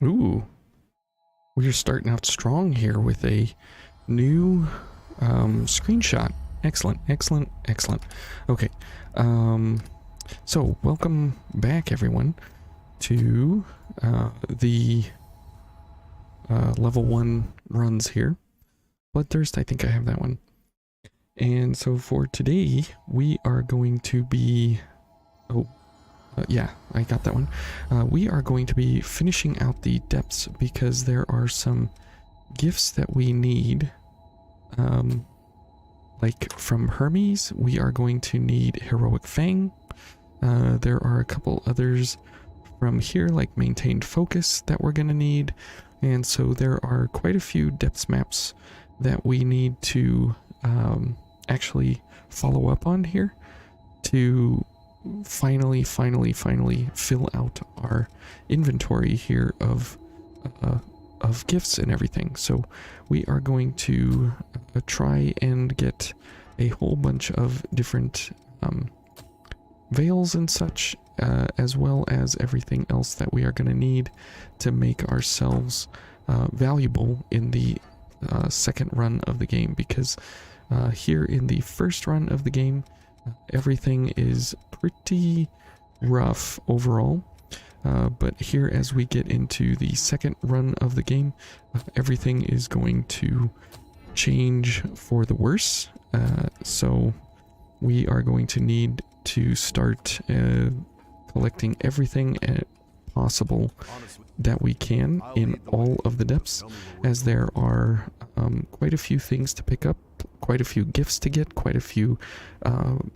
Ooh, we're starting out strong here with a new screenshot. Excellent, excellent, excellent. Okay, so welcome back, everyone, to the level 1 runs here. Bloodthirst, I think I have that one. And so for today, we are going to be... yeah, I got that one. We are going to be finishing out the depths because there are some gifts that we need. Like from Hermes, we are going to need Heroic Fang. There are a couple others from here, like Maintained Focus, that we're going to need. And so there are quite a few depths maps that we need to actually follow up on here to finally fill out our inventory here of gifts and everything. So we are going to try and get a whole bunch of different veils and such, as well as everything else that we are going to need to make ourselves valuable in the second run of the game, because here in the first run of the game, everything is pretty rough overall, but here as we get into the second run of the game, everything is going to change for the worse. So we are going to need to start collecting everything possible that we can in all of the depths, as there are quite a few things to pick up, quite a few gifts to get, quite a few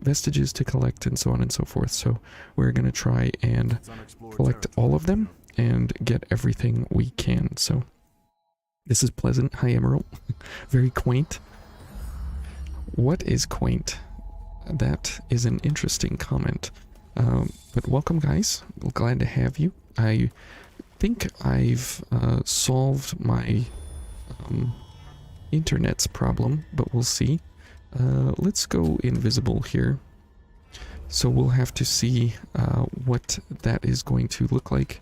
vestiges to collect, and so on and so forth. So we're going to try and collect all of them and get everything we can. So this is pleasant. Hi, Emerald. Very quaint. What is quaint? That is an interesting comment. But welcome, guys. Glad to have you. I think I've solved my internet's problem, but we'll see. Let's go invisible here. So we'll have to see what that is going to look like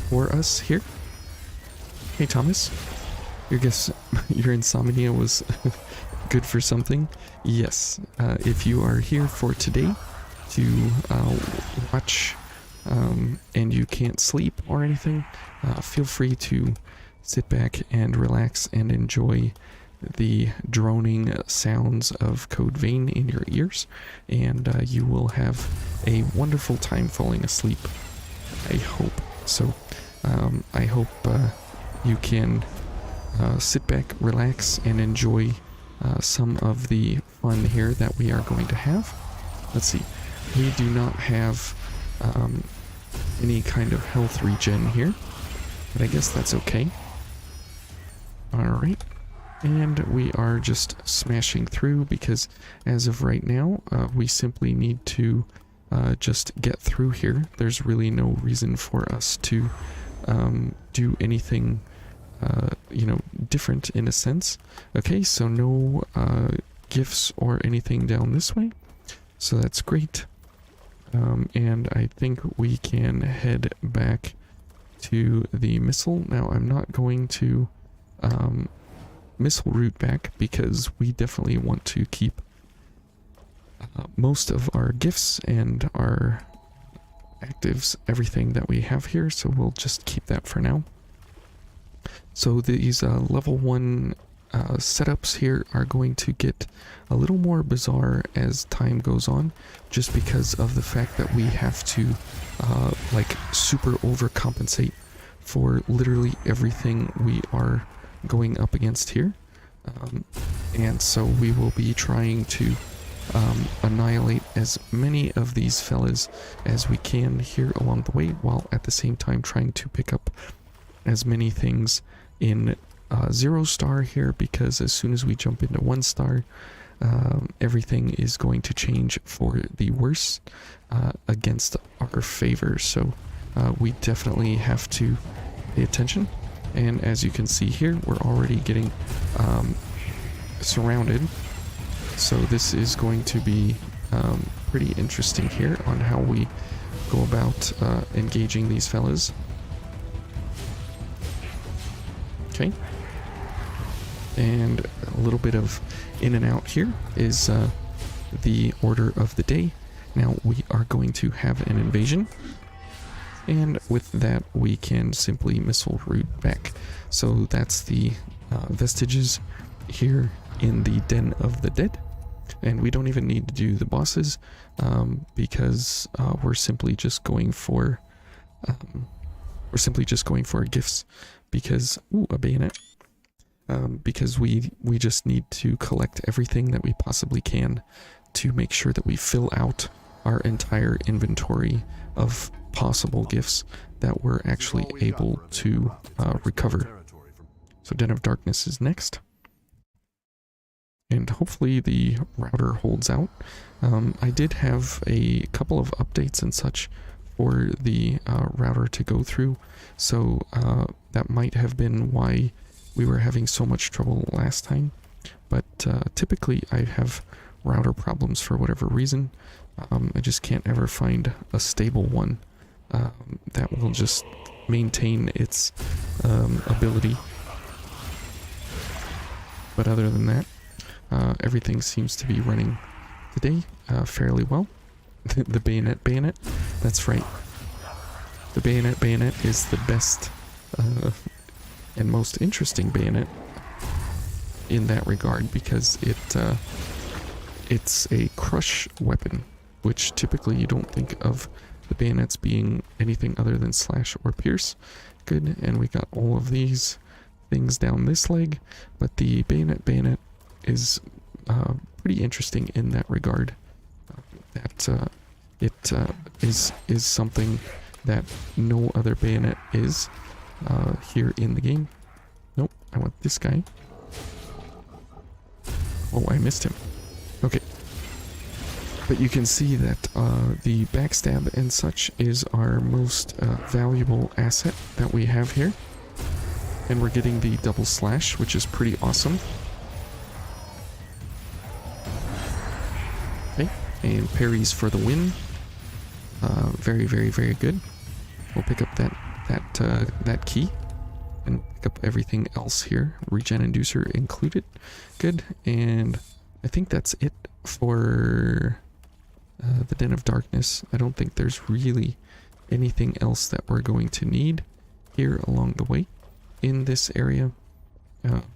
for us here. Hey, Thomas. Your insomnia was good for something. Yes. If you are here for today to watch and you can't sleep or anything, feel free to sit back and relax and enjoy the droning sounds of Code Vein in your ears, and you will have a wonderful time falling asleep. I hope. So I hope you can sit back, relax, and enjoy some of the fun here that we are going to have. Let's see. We do not have any kind of health regen here, but I guess that's okay. Alright, and we are just smashing through because as of right now, we simply need to just get through here. There's really no reason for us to do anything, different in a sense. Okay, so no gifts or anything down this way, so that's great. And I think we can head back to the missile. Now, I'm not going to missile route back because we definitely want to keep most of our gifts and our actives, everything that we have here, so we'll just keep that for now. So these level 1 setups here are going to get a little more bizarre as time goes on, just because of the fact that we have to like super overcompensate for literally everything we are going up against here, and so we will be trying to annihilate as many of these fellas as we can here along the way, while at the same time trying to pick up as many things in 0 star here, because as soon as we jump into 1 star, everything is going to change for the worse against our favor. So we definitely have to pay attention. And as you can see here, we're already getting surrounded. So this is going to be pretty interesting here on how we go about engaging these fellas. Okay. And a little bit of in and out here is the order of the day. Now we are going to have an invasion. And with that, we can simply missile route back. So that's the vestiges here in the Den of the Dead. And we don't even need to do the bosses because we're simply just going for gifts. Because a bayonet. Because we just need to collect everything that we possibly can to make sure that we fill out our entire inventory of possible gifts that we're actually able to recover. So Den of Darkness is next. And hopefully the router holds out. I did have a couple of updates and such for the router to go through, so that might have been why we were having so much trouble last time. But typically I have router problems for whatever reason. I just can't ever find a stable one that will just maintain its ability. But other than that, everything seems to be running today fairly well. The bayonet, that's right. The bayonet is the best and most interesting bayonet in that regard, because it's a crush weapon, which typically you don't think of the bayonets being anything other than slash or pierce. Good, and we got all of these things down this leg, but the bayonet is pretty interesting in that regard. It is something that no other bayonet is here in the game. Nope, I want this guy. Oh, I missed him. Okay. But you can see that the backstab and such is our most valuable asset that we have here. And we're getting the double slash, which is pretty awesome. Okay, and parries for the win. Very, very, very good. We'll pick up that key and pick up everything else here. Regen inducer included. Good, and I think that's it for the Den of Darkness. I don't think there's really anything else that we're going to need here along the way in this area,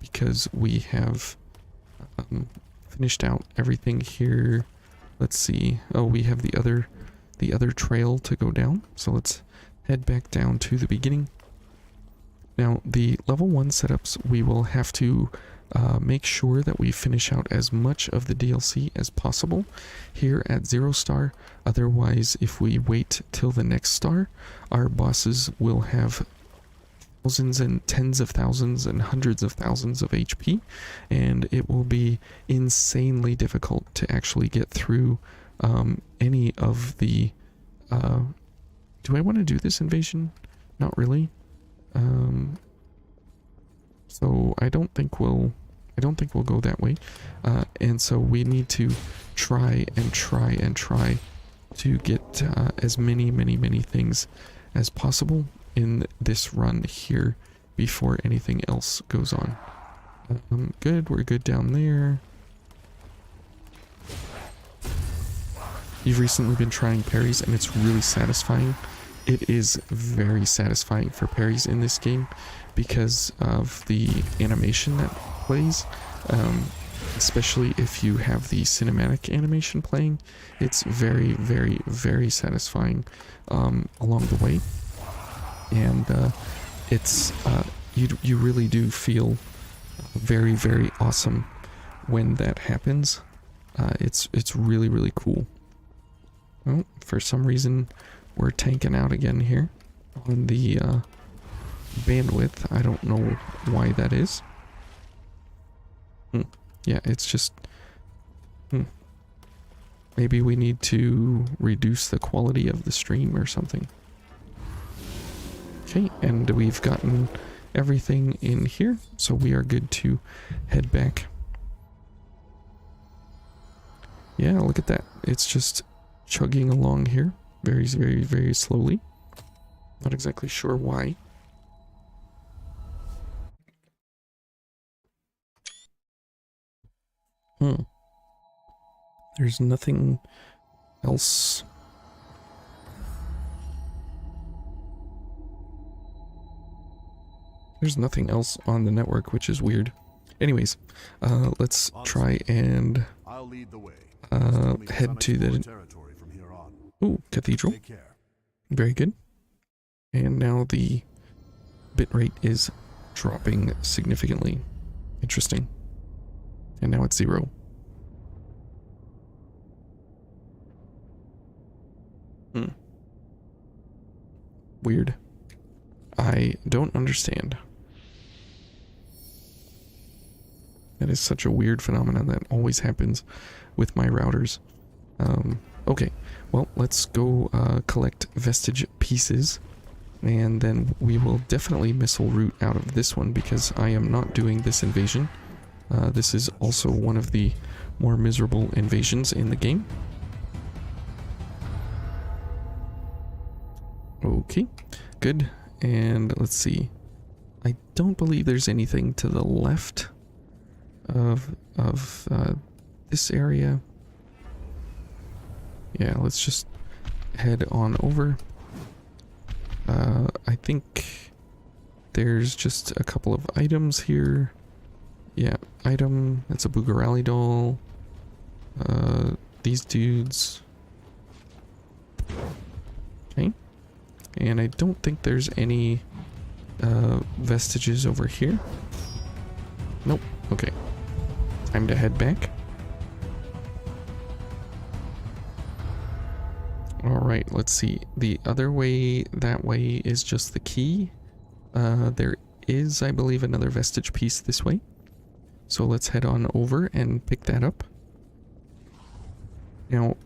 because we have finished out everything here. Let's see. Oh, we have the other trail to go down, so let's head back down to the beginning. Now, the level 1 setups, we will have to make sure that we finish out as much of the DLC as possible here at 0 star. Otherwise, if we wait till the next star, our bosses will have thousands and tens of thousands and hundreds of thousands of HP, and it will be insanely difficult to actually get through any of the... do I want to do this invasion? Not really. So I don't think we'll go that way. And so we need to try to get as many things as possible in this run here before anything else goes on. Good, we're good down there. You've recently been trying parries, and it's really satisfying. It is very satisfying for parries in this game because of the animation that plays, especially if you have the cinematic animation playing. It's very, very, very satisfying along the way, and it's you really do feel very, very awesome when that happens. It's really, really cool. Oh, for some reason we're tanking out again here on the bandwidth. I don't know why that is. Yeah, it's just... Maybe we need to reduce the quality of the stream or something. Okay, and we've gotten everything in here, so we are good to head back. Yeah, look at that. It's just chugging along here very, very, very slowly. Not exactly sure why. There's nothing else. There's nothing else on the network, which is weird. Anyways, let's try and head to the cathedral. Very good. And now the bitrate is dropping significantly. Interesting. And now it's 0. Weird. I don't understand. That is such a weird phenomenon that always happens with my routers. Okay, well, let's go collect Vestige pieces, and then we will definitely missile route out of this one because I am not doing this invasion. This is also one of the more miserable invasions in the game. Okay, good. And let's see. I don't believe there's anything to the left of this area. Yeah, let's just head on over. I think there's just a couple of items here. Yeah, item, that's a Boogarali doll. These dudes. Okay. And I don't think there's any vestiges over here. Nope. Okay. Time to head back. Alright, let's see. The other way, that way, is just the key. There is, I believe, another vestige piece this way. So let's head on over and pick that up. Now,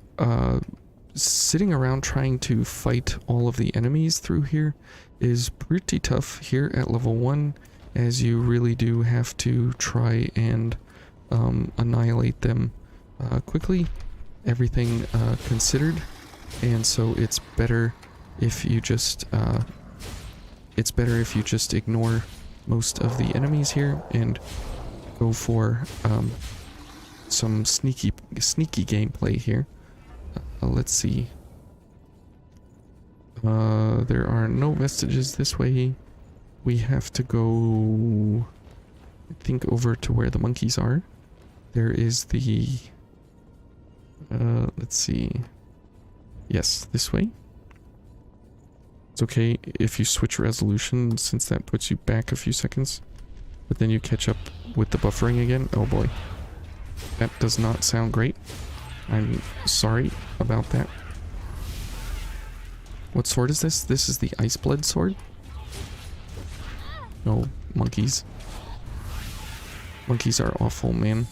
sitting around trying to fight all of the enemies through here is pretty tough here at level 1, as you really do have to try and annihilate them quickly, everything considered. And so it's better if you just ignore most of the enemies here and go for some sneaky gameplay here. Let's see. There are no vestiges this way. We have to go, I think, over to where the monkeys are. There is the let's see. Yes, this way. It's okay if you switch resolution, since that puts you back a few seconds. But then you catch up with the buffering again. Oh boy. That does not sound great. I'm sorry about that. What sword is this? This is the Ice Blood sword? Oh, monkeys. Monkeys are awful, man.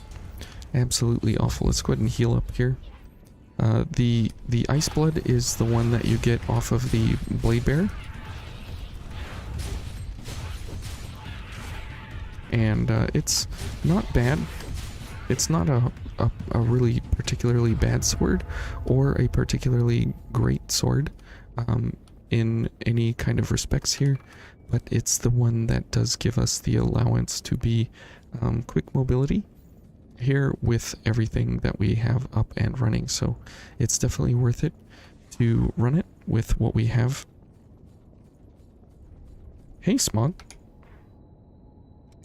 Absolutely awful. Let's go ahead and heal up here. The Ice Blood is the one that you get off of the Blade Bear. And it's not bad. It's not a really particularly bad sword or a particularly great sword in any kind of respects here, but it's the one that does give us the allowance to be quick mobility here with everything that we have up and running. So it's definitely worth it to run it with what we have. Hey Smog,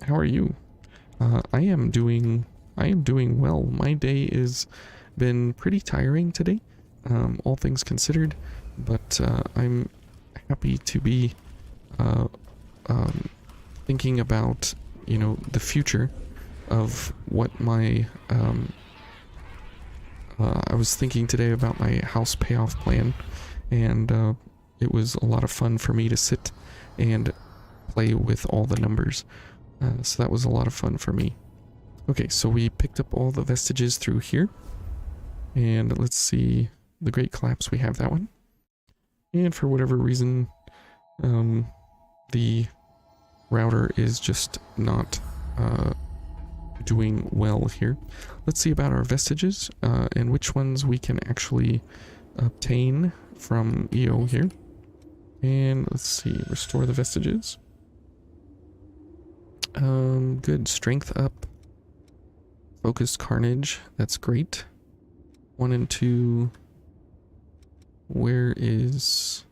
how are you? I am doing well. My day has been pretty tiring today, all things considered, but I'm happy to be thinking about, you know, the future of what my I was thinking today about my house payoff plan, and it was a lot of fun for me to sit and play with all the numbers, so that was a lot of fun for me. Okay, so we picked up all the vestiges through here, and let's see, the Great Collapse, we have that one, and for whatever reason the router is just not doing well here. Let's see about our vestiges and which ones we can actually obtain from EO here. And let's see, restore the vestiges. Good, strength up, focused carnage, that's great. 1 and 2. Where is...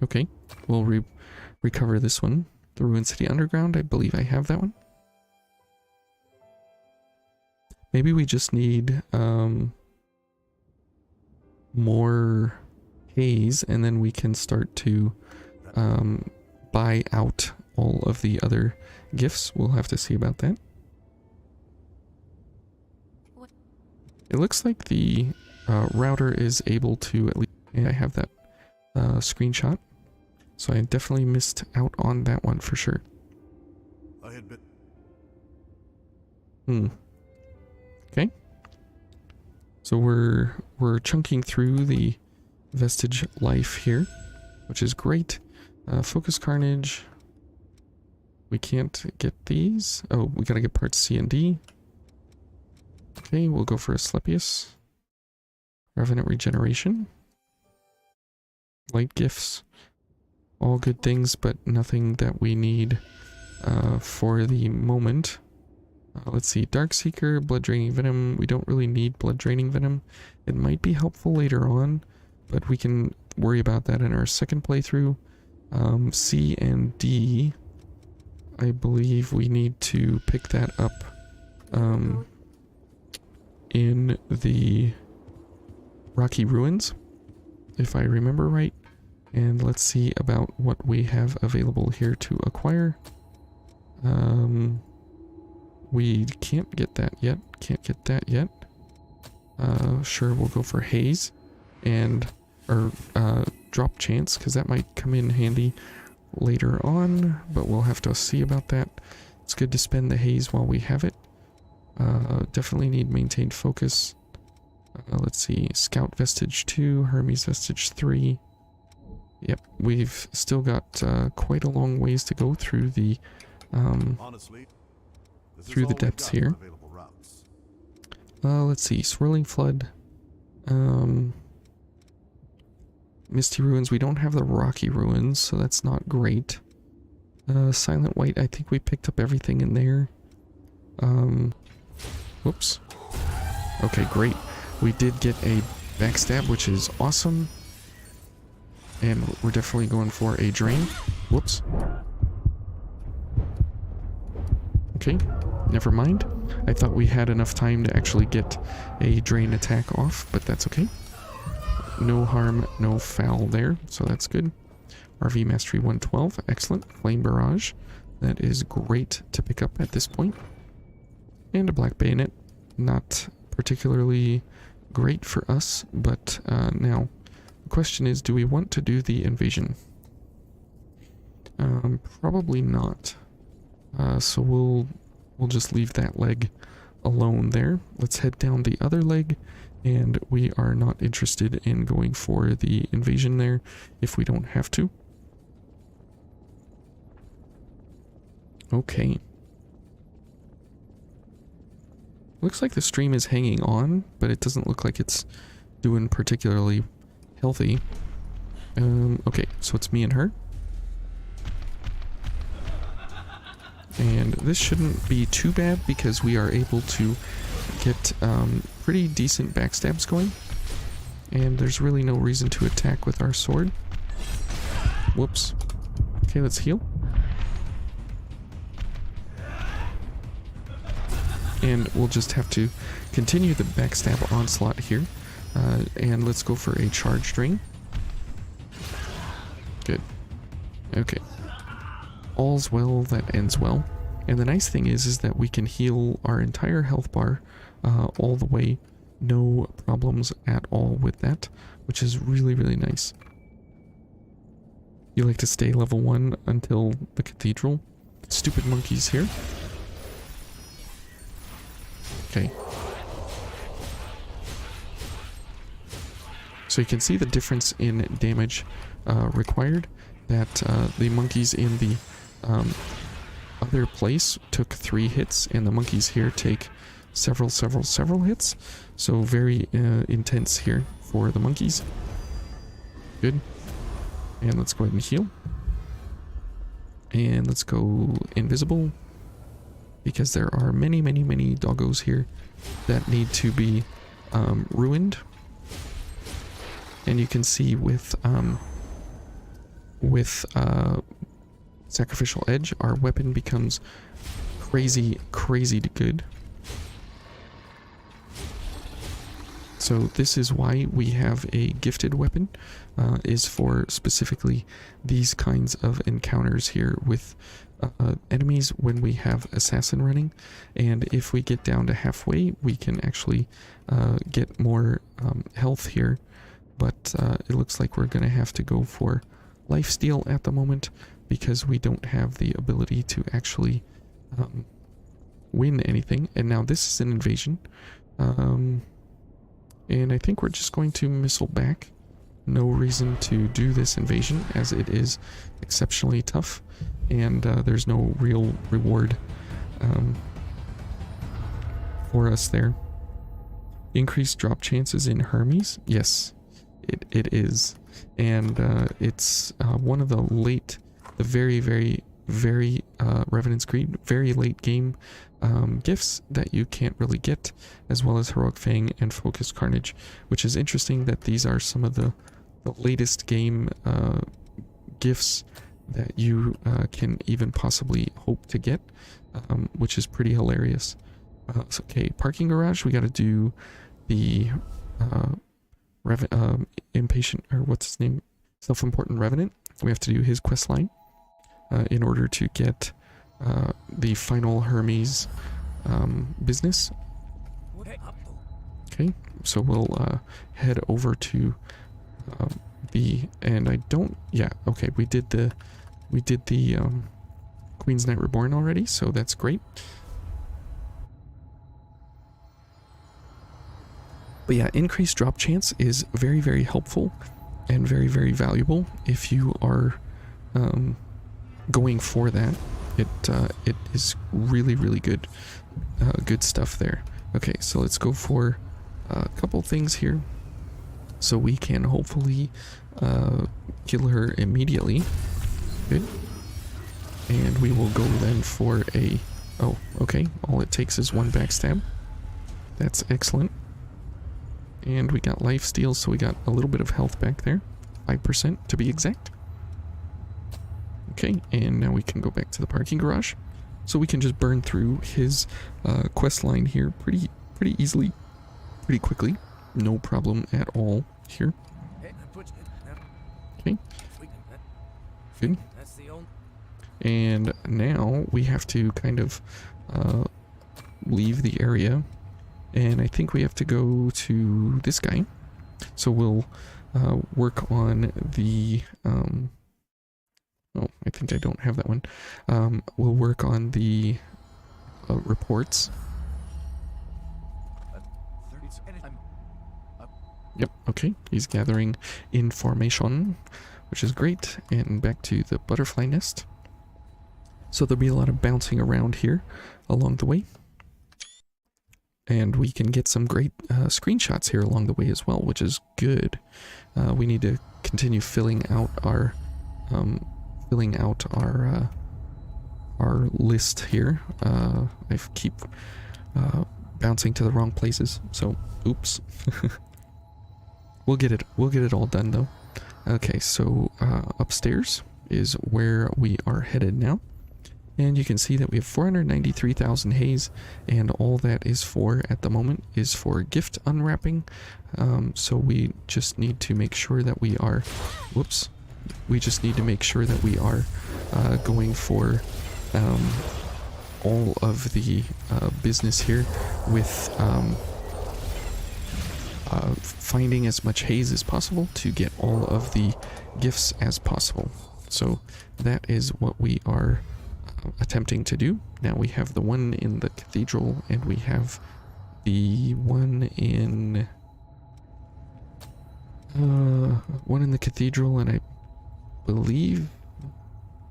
Okay, we'll recover this one. The Ruined City Underground, I believe I have that one. Maybe we just need more haze, and then we can start to buy out all of the other gifts. We'll have to see about that. It looks like the router is able to at least... Yeah, I have that screenshot. So I definitely missed out on that one for sure. I had been... Okay. So we're chunking through the Vestige life here, which is great. Focus Carnage. We can't get these. Oh, we gotta get parts C and D. Okay, we'll go for Asclepius. Revenant Regeneration. Light Gifts. All good things, but nothing that we need for the moment. Let's see, Darkseeker, Blood Draining Venom. We don't really need Blood Draining Venom. It might be helpful later on, but we can worry about that in our second playthrough. C and D, I believe we need to pick that up in the Rocky Ruins, if I remember right. And let's see about what we have available here to acquire. We can't get that yet. Can't get that yet. Sure, we'll go for haze and or drop chance, because that might come in handy later on, but we'll have to see about that. It's good to spend the haze while we have it. Definitely need maintained focus. Let's see, Scout Vestige 2, Hermes Vestige 3. Yep, we've still got quite a long ways to go through the Honestly, depths here. Let's see, Swirling Flood, Misty Ruins. We don't have the Rocky Ruins, so that's not great. Silent White, I think we picked up everything in there. Whoops. Okay, great. We did get a backstab, which is awesome. And we're definitely going for a drain. Whoops. Okay, never mind. I thought we had enough time to actually get a drain attack off, but that's okay. No harm, no foul there, so that's good. RV Mastery 112, excellent. Flame Barrage, that is great to pick up at this point. And a Black Bayonet, not particularly great for us, but now the question is, do we want to do the invasion? Probably not. So we'll just leave that leg alone there. Let's head down the other leg, and we are not interested in going for the invasion there if we don't have to. Okay. Looks like the stream is hanging on, but it doesn't look like it's doing particularly healthy. Okay, so it's me and her. And this shouldn't be too bad because we are able to get pretty decent backstabs going. And there's really no reason to attack with our sword. Whoops. Okay, let's heal. And we'll just have to continue the backstab onslaught here. And let's go for a charge drain. Good. Okay. All's well that ends well. And the nice thing is that we can heal our entire health bar all the way. No problems at all with that, which is really, really nice. You like to stay level 1 until the cathedral. Stupid monkeys here. Okay. So you can see the difference in damage required. That the monkeys in the other place took 3 hits, and the monkeys here take several hits. So very intense here for the monkeys. Good. And let's go ahead and heal. And let's go invisible. because there are many, many, many doggos here that need to be ruined. And you can see with Sacrificial Edge, our weapon becomes crazy good. So this is why we have a gifted weapon, is for specifically these kinds of encounters here with enemies when we have assassin running. And if we get down to halfway, we can actually get more health here. But it looks like we're going to have to go for lifesteal at the moment, because we don't have the ability to actually win anything. And now this is an invasion. And I think we're just going to missile back. No reason to do this invasion, as it is exceptionally tough, and there's no real reward for us there. Increased drop chances in Hermes? Yes, it is. And it's one of the very Revenant's Greed, very late game gifts that you can't really get, as well as Heroic Fang and Focused Carnage, which is interesting that these are some of the latest game gifts that you can even possibly hope to get, which is pretty hilarious. So, okay, parking garage, we got to do the impatient, or what's his name, self-important Revenant. We have to do his quest line in order to get the final Hermes business. Okay, so we'll head over to we did the Queen's Knight Reborn already, so that's great. But yeah, increased drop chance is very helpful and very valuable if you are going for that. It is really good good stuff there. Okay, so let's go for a couple things here so we can hopefully kill her immediately. Good. And we will go then for a... Oh, okay. All it takes is one backstab. That's excellent. And we got life steal, so we got a little bit of health back there. 5% to be exact. Okay, and now we can go back to the parking garage. So we can just burn through his quest line here pretty easily, pretty quickly. No problem at all here. Okay. Good. And now we have to kind of leave the area. And I think we have to go to this guy. So we'll work on the... oh, I think I don't have that one. We'll work on the reports. Yep, okay. He's gathering information, which is great. And back to the butterfly nest. So there'll be a lot of bouncing around here along the way. And we can get some great screenshots here along the way as well, which is good. We need to continue filling out our list here. I keep bouncing to the wrong places, so oops. We'll get it all done though. Okay, so upstairs is where we are headed now. And you can see that we have 493,000 haze, and all that is for at the moment is for gift unwrapping. So we just need to make sure that we are, whoops, we just need to make sure that we are going for all of the business here with finding as much haze as possible to get all of the gifts as possible. So that is what we are attempting to do. Now we have the one in the cathedral, and we have the one in the cathedral, and I believe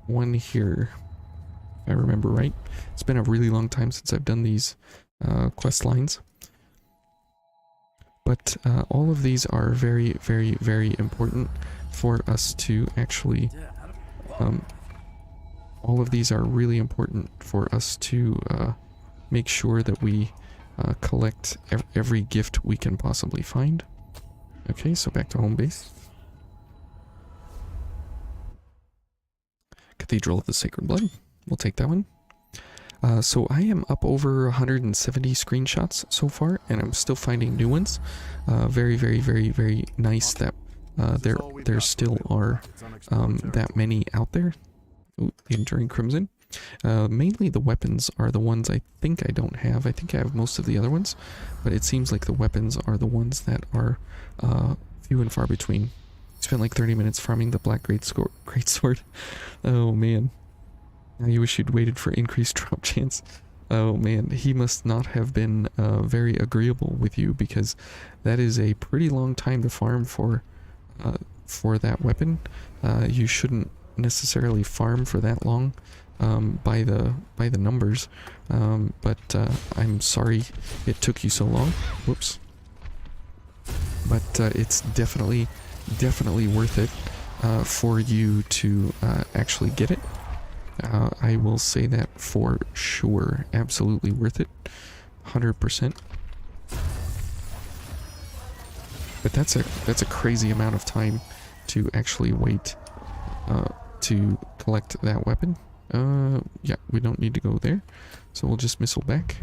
one here, if I remember right. It's been a really long time since I've done these quest lines, but all of these are very important for us to actually all of these are really important for us to make sure that we collect every gift we can possibly find. Okay, so back to home base. Cathedral of the Sacred Blood. We'll take that one. So I am up over 170 screenshots so far, and I'm still finding new ones. Very, very, very, very nice that there still are that many out there. Ooh, the Enduring Crimson. Mainly the weapons are the ones I think I don't have. I think I have most of the other ones, but it seems like the weapons are the ones that are few and far between. Spent like 30 minutes farming the Black Greatsword. Oh man. Now you wish you'd waited for increased drop chance. Oh man, he must not have been very agreeable with you, because that is a pretty long time to farm for that weapon. You shouldn't necessarily farm for that long by the numbers, but I'm sorry it took you so long. Whoops. But it's definitely worth it for you to actually get it. I will say that for sure. Absolutely worth it. 100%. But that's a crazy amount of time to actually wait to collect that weapon. Yeah, we don't need to go there, so we'll just missile back.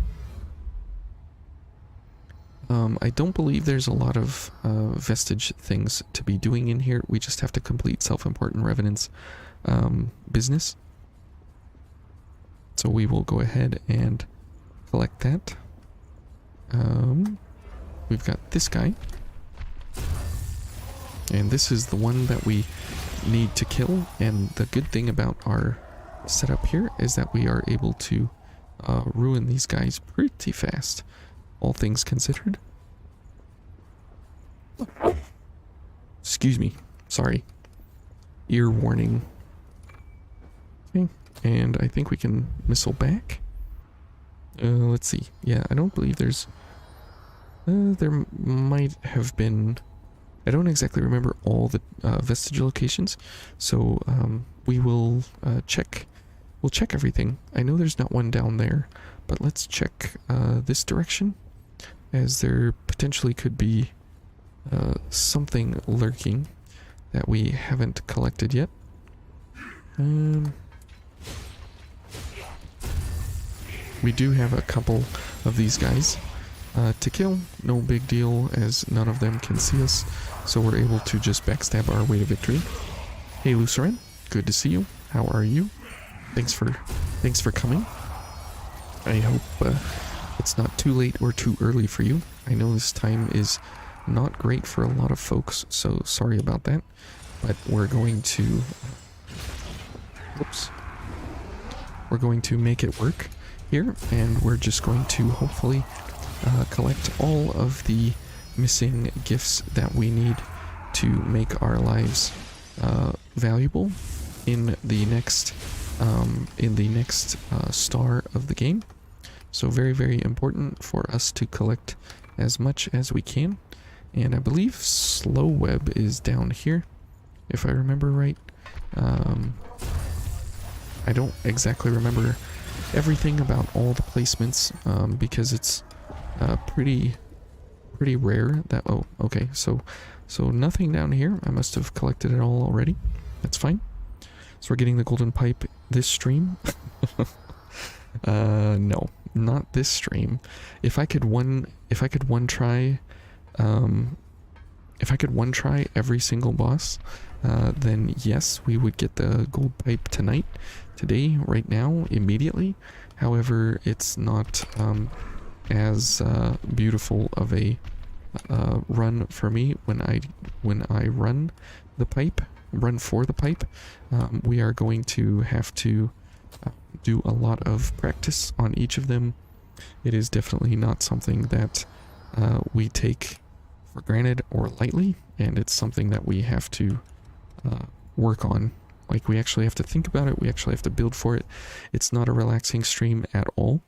I don't believe there's a lot of Vestige things to be doing in here. We just have to complete self-important revenants business. So we will go ahead and collect that. We've got this guy. And this is the one that we need to kill. And the good thing about our setup here is that we are able to ruin these guys pretty fast, all things considered. Excuse me. Sorry. Ear warning. Okay. And I think we can missile back. Let's see. Yeah, I don't believe there's... there might have been... I don't exactly remember all the Vestige locations, so we will check... We'll check everything. I know there's not one down there, but let's check this direction, as there potentially could be something lurking that we haven't collected yet. We do have a couple of these guys to kill. No big deal, as none of them can see us, so we're able to just backstab our way to victory. Hey Luceren, good to see you. How are you? Thanks for coming. I hope it's not too late or too early for you. I know this time is not great for a lot of folks, so sorry about that. But we're going to... Whoops. We're going to make it work here, and we're just going to hopefully collect all of the missing gifts that we need to make our lives valuable in the next star of the game. So very, very important for us to collect as much as we can. And I believe Slow Web is down here, if I remember right. I don't exactly remember everything about all the placements, because it's pretty rare that... Oh, okay, so nothing down here. I must have collected it all already. That's fine. So we're getting the golden pipe this stream. No, not this stream. If I could one try every single boss, then yes, we would get the gold pipe tonight, today, right now, immediately. However, it's not as beautiful of a run for me when I run the pipe. Run for the pipe. We are going to have to do a lot of practice on each of them. It is definitely not something that we take for granted or lightly, and it's something that we have to work on. Like, we actually have to think about it, we actually have to build for it. It's not a relaxing stream at all.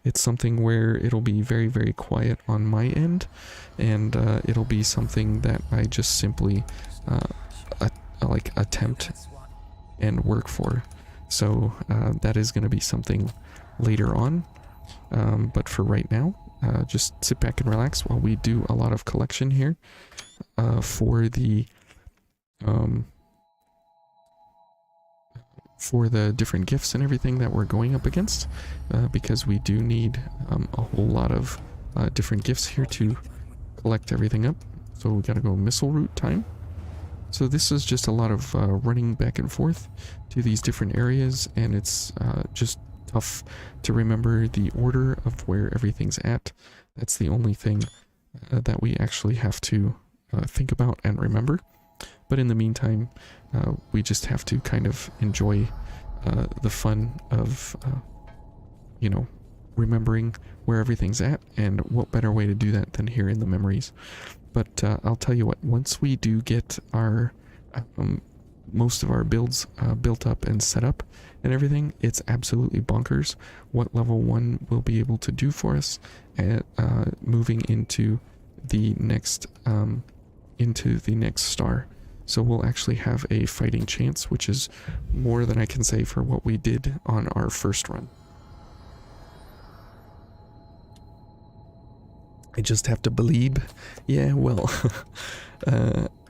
It's something where it'll be very, very quiet on my end, and it'll be something that I just simply like attempt and work for. So that is going to be something later on. But for right now, just sit back and relax while we do a lot of collection here for the different gifts and everything that we're going up against, because we do need a whole lot of different gifts here to collect everything up. So we gotta go missile route time. So this is just a lot of running back and forth to these different areas, and it's just tough to remember the order of where everything's at. That's the only thing that we actually have to think about and remember. But in the meantime, we just have to kind of enjoy the fun of, you know, remembering where everything's at, and what better way to do that than here in the memories. But I'll tell you what, once we do get our most of our builds built up and set up and everything, it's absolutely bonkers what level 1 will be able to do for us at moving into the next star. So we'll actually have a fighting chance, which is more than I can say for what we did on our first run. I just have to believe. Yeah, well,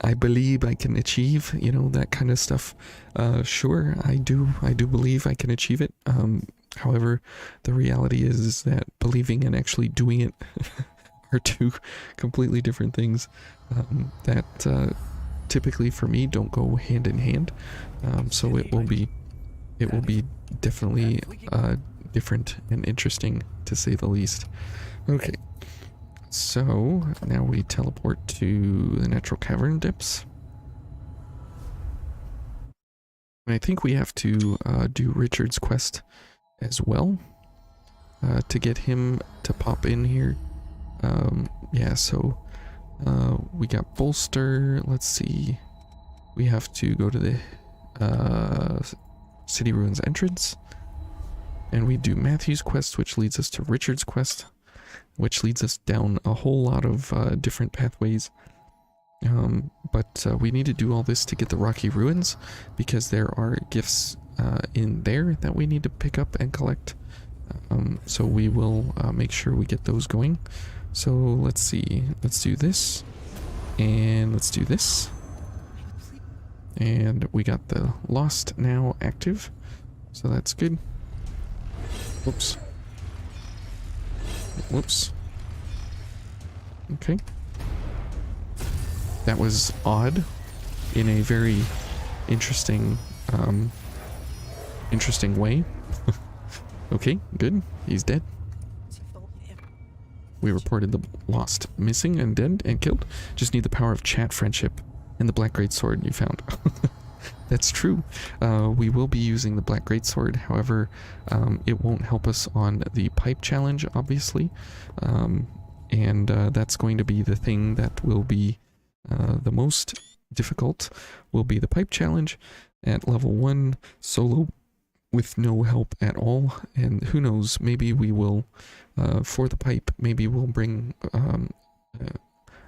I believe I can achieve, you know, that kind of stuff. Sure, I do believe I can achieve it. However, the reality is that believing and actually doing it are two completely different things that typically for me don't go hand in hand. So it will be definitely different and interesting, to say the least. Okay. So, now we teleport to the natural cavern depths. And I think we have to do Richard's quest as well to get him to pop in here. Yeah, so we got Bolster. Let's see. We have to go to the City Ruins entrance. And we do Matthew's quest, which leads us to Richard's quest, which leads us down a whole lot of different pathways. But we need to do all this to get the Rocky Ruins, because there are gifts in there that we need to pick up and collect. So we will make sure we get those going. So let's see. Let's do this. And let's do this. And we got the Lost now active. So that's good. Whoops. Whoops. Okay. That was odd in a very interesting way. Okay, good. He's dead. We reported the Lost missing and dead and killed. Just need the power of chat friendship and the Black Greatsword you found. That's true. We will be using the Black Greatsword. However, it won't help us on the pipe challenge, obviously. And that's going to be the thing that will be the most difficult, will be the pipe challenge at level 1 solo with no help at all. And who knows, maybe we will, for the pipe, maybe we'll bring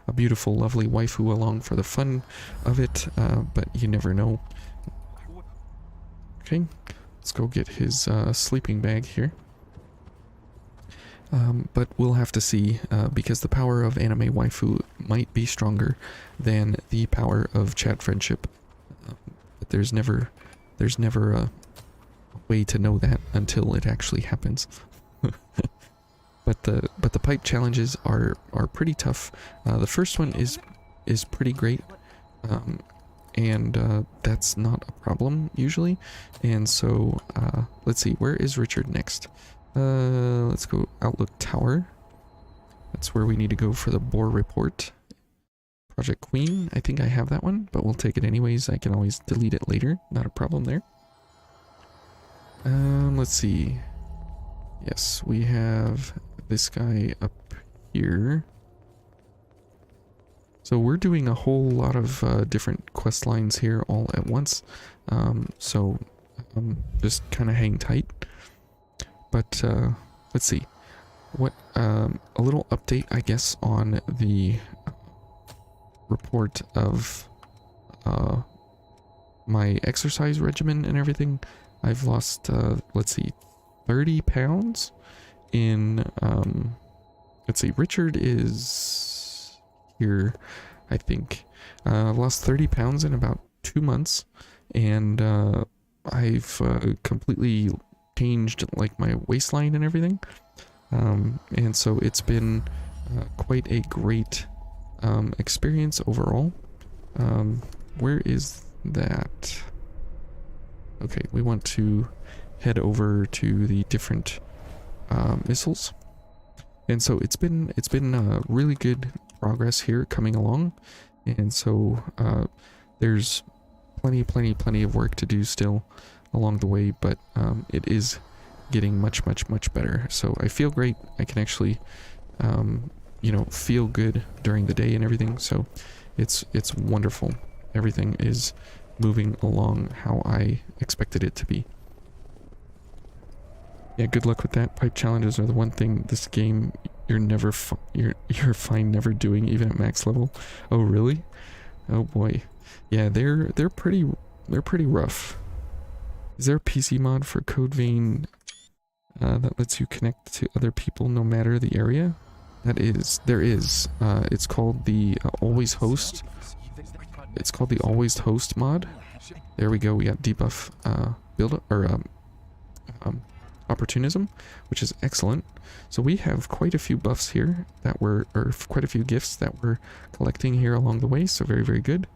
a beautiful, lovely waifu along for the fun of it, but you never know. Okay, let's go get his sleeping bag here. But we'll have to see, because the power of anime waifu might be stronger than the power of chat friendship. But there's never a way to know that until it actually happens. But the pipe challenges are pretty tough. The first one is pretty great, and that's not a problem usually. And so let's see, where is Richard next? Let's go Outlook Tower. That's where we need to go for the Boar Report. Project Queen, I think I have that one, but we'll take it anyways. I can always delete it later, not a problem there. Let's see. Yes, we have this guy up here. So we're doing a whole lot of different quest lines here all at once. So just kind of hang tight. But let's see. What a little update, I guess, on the report of my exercise regimen and everything. I've lost, let's see, 30 pounds in, let's see, Richard is here, I think. I've lost 30 pounds in about 2 months, and I've completely changed like my waistline and everything. And so it's been quite a great experience overall. Where is that? Okay, we want to head over to the different missiles. And so it's been really good progress here coming along. And so there's plenty of work to do still along the way, but it is getting much better. So I feel great. I can actually you know, feel good during the day and everything. So it's wonderful. Everything is moving along how I expected it to be. Yeah, good luck with that. Pipe challenges are the one thing this game you're fine never doing, even at max level. Oh really? Oh boy. Yeah, they're pretty rough. Is there a PC mod for Code Vein that lets you connect to other people no matter the area? There is. It's called the Always Host. It's called the Always Host mod. There we go. We got debuff build or opportunism, which is excellent. So we have quite a few buffs here that were, or quite a few gifts that we're collecting here along the way. So very good.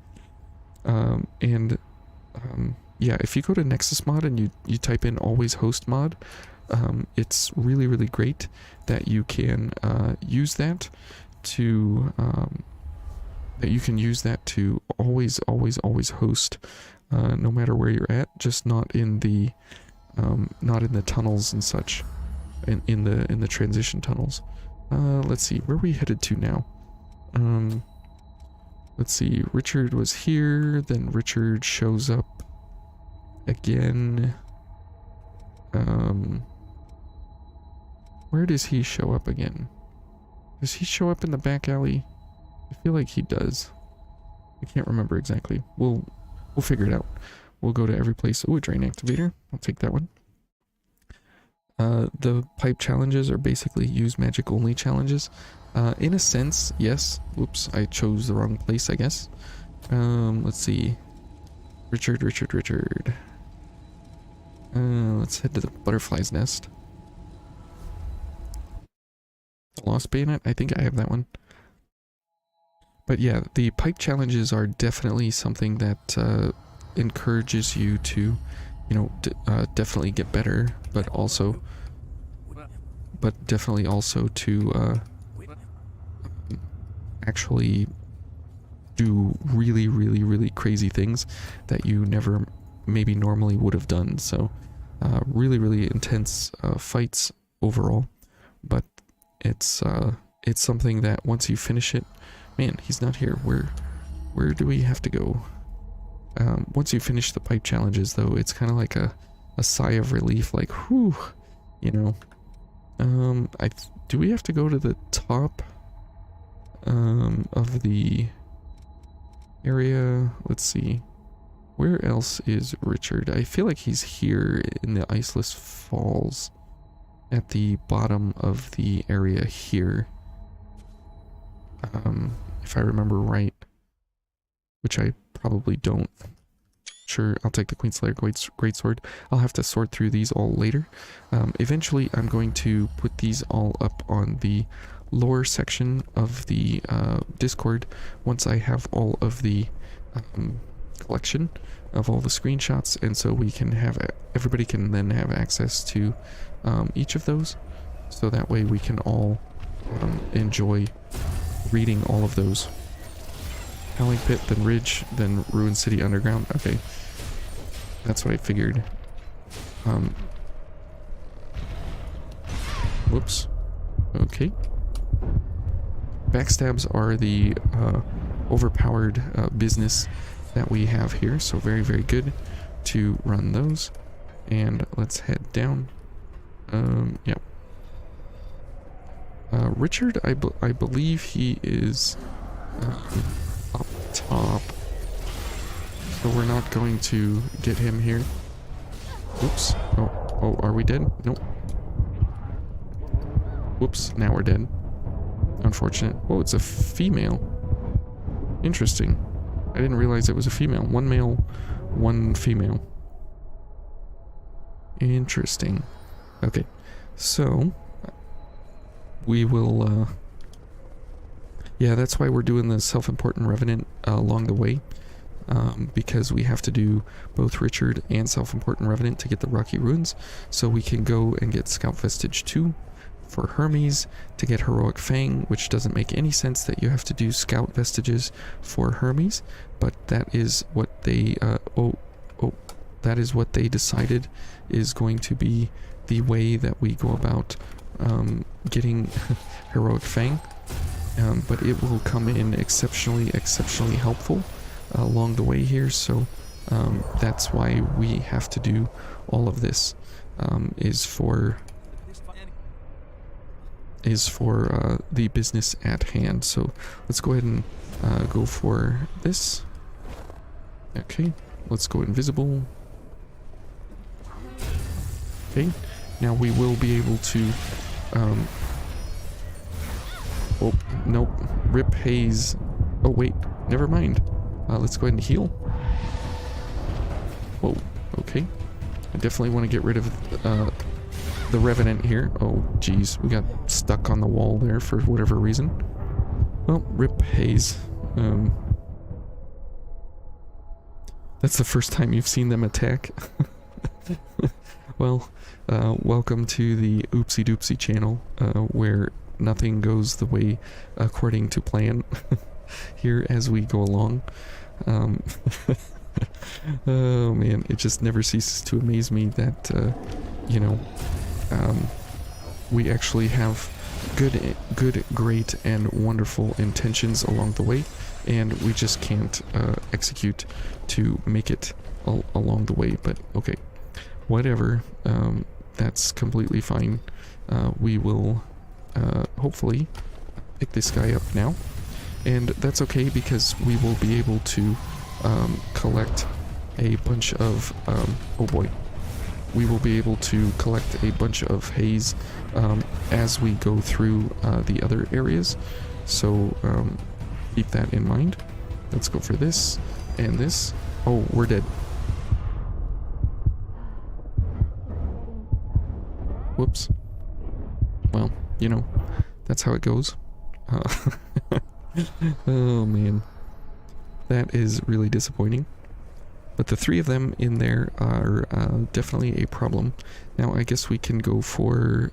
Yeah, if you go to Nexus mod and you type in Always Host mod, it's really great that you can use that to always host no matter where you're at, just not in the tunnels and such, in the transition tunnels. Let's see, where are we headed to now? Let's see, Richard was here, then Richard shows up again. Where does he show up again? Does he show up in the back alley? I feel like he does. I can't remember exactly. We'll figure it out. We'll go to every place. Oh, a drain activator. I'll take that one. The pipe challenges are basically use magic only challenges. In a sense, yes. Oops, I chose the wrong place, I guess. Let's see. Richard. Let's head to the butterfly's nest. The Lost Bayonet? I think I have that one. But yeah, the pipe challenges are definitely something that encourages you to, you know, definitely get better, but definitely also to actually do really crazy things that you never maybe normally would have done. So really intense fights overall, but it's something that once you finish it, man, he's not here. Where do we have to go? Once you finish the pipe challenges, though, it's kind of like a sigh of relief, like, whew, you know. Do we have to go to the top of the area? Let's see. Where else is Richard? I feel like he's here in the Iceless Falls at the bottom of the area here. If I remember right, which I probably don't. Sure, I'll take the Queenslayer Greatsword. I'll have to sort through these all later. Eventually, I'm going to put these all up on the lore section of the Discord once I have all of the collection of all the screenshots, and so we can have everybody can then have access to each of those, so that way we can all enjoy reading all of those. Howling Pit, then Ridge, then Ruined City Underground. Okay, that's what I figured. Whoops. Okay. Backstabs are the overpowered business that we have here, so very good to run those. And let's head down. Yep. Richard, I believe he is up top, so we're not going to get him here. Oops. Oh, are we dead? Nope. Whoops, now we're dead. Unfortunate. Oh, it's a female. Interesting. I didn't realize it was a female. One male, one female. Interesting. Okay, so we will, yeah, that's why we're doing the self-important revenant along the way, because we have to do both Richard and self-important revenant to get the Rocky Ruins, so we can go and get Scout Vestige 2 for Hermes to get Heroic Fang, which doesn't make any sense that you have to do Scout Vestiges for Hermes, but that is what they, that is what they decided is going to be the way that we go about getting Heroic Fang. But it will come in exceptionally helpful along the way here, so that's why we have to do all of this, is for the business at hand. So let's go ahead and go for this. Okay, let's go invisible. Okay, now we will be able to oh, nope, rip haze. Oh wait, never mind. Let's go ahead and heal. Whoa, okay. I definitely want to get rid of the Revenant here. Oh geez, we got stuck on the wall there for whatever reason. Well, rip haze. That's the first time you've seen them attack. Well, welcome to the Oopsie Doopsie channel, where nothing goes the way according to plan here as we go along. Oh man, it just never ceases to amaze me that, you know, we actually have good, great, and wonderful intentions along the way, and we just can't execute to make it along the way. But okay, whatever, that's completely fine. We will hopefully pick this guy up now, and that's okay because we will be able to collect a bunch of oh boy, we will be able to collect a bunch of haze as we go through the other areas, so keep that in mind. Let's go for this and this. Oh, we're dead. Whoops. Well, you know, that's how it goes. Oh man, that is really disappointing. But the three of them in there are definitely a problem. Now I guess we can go for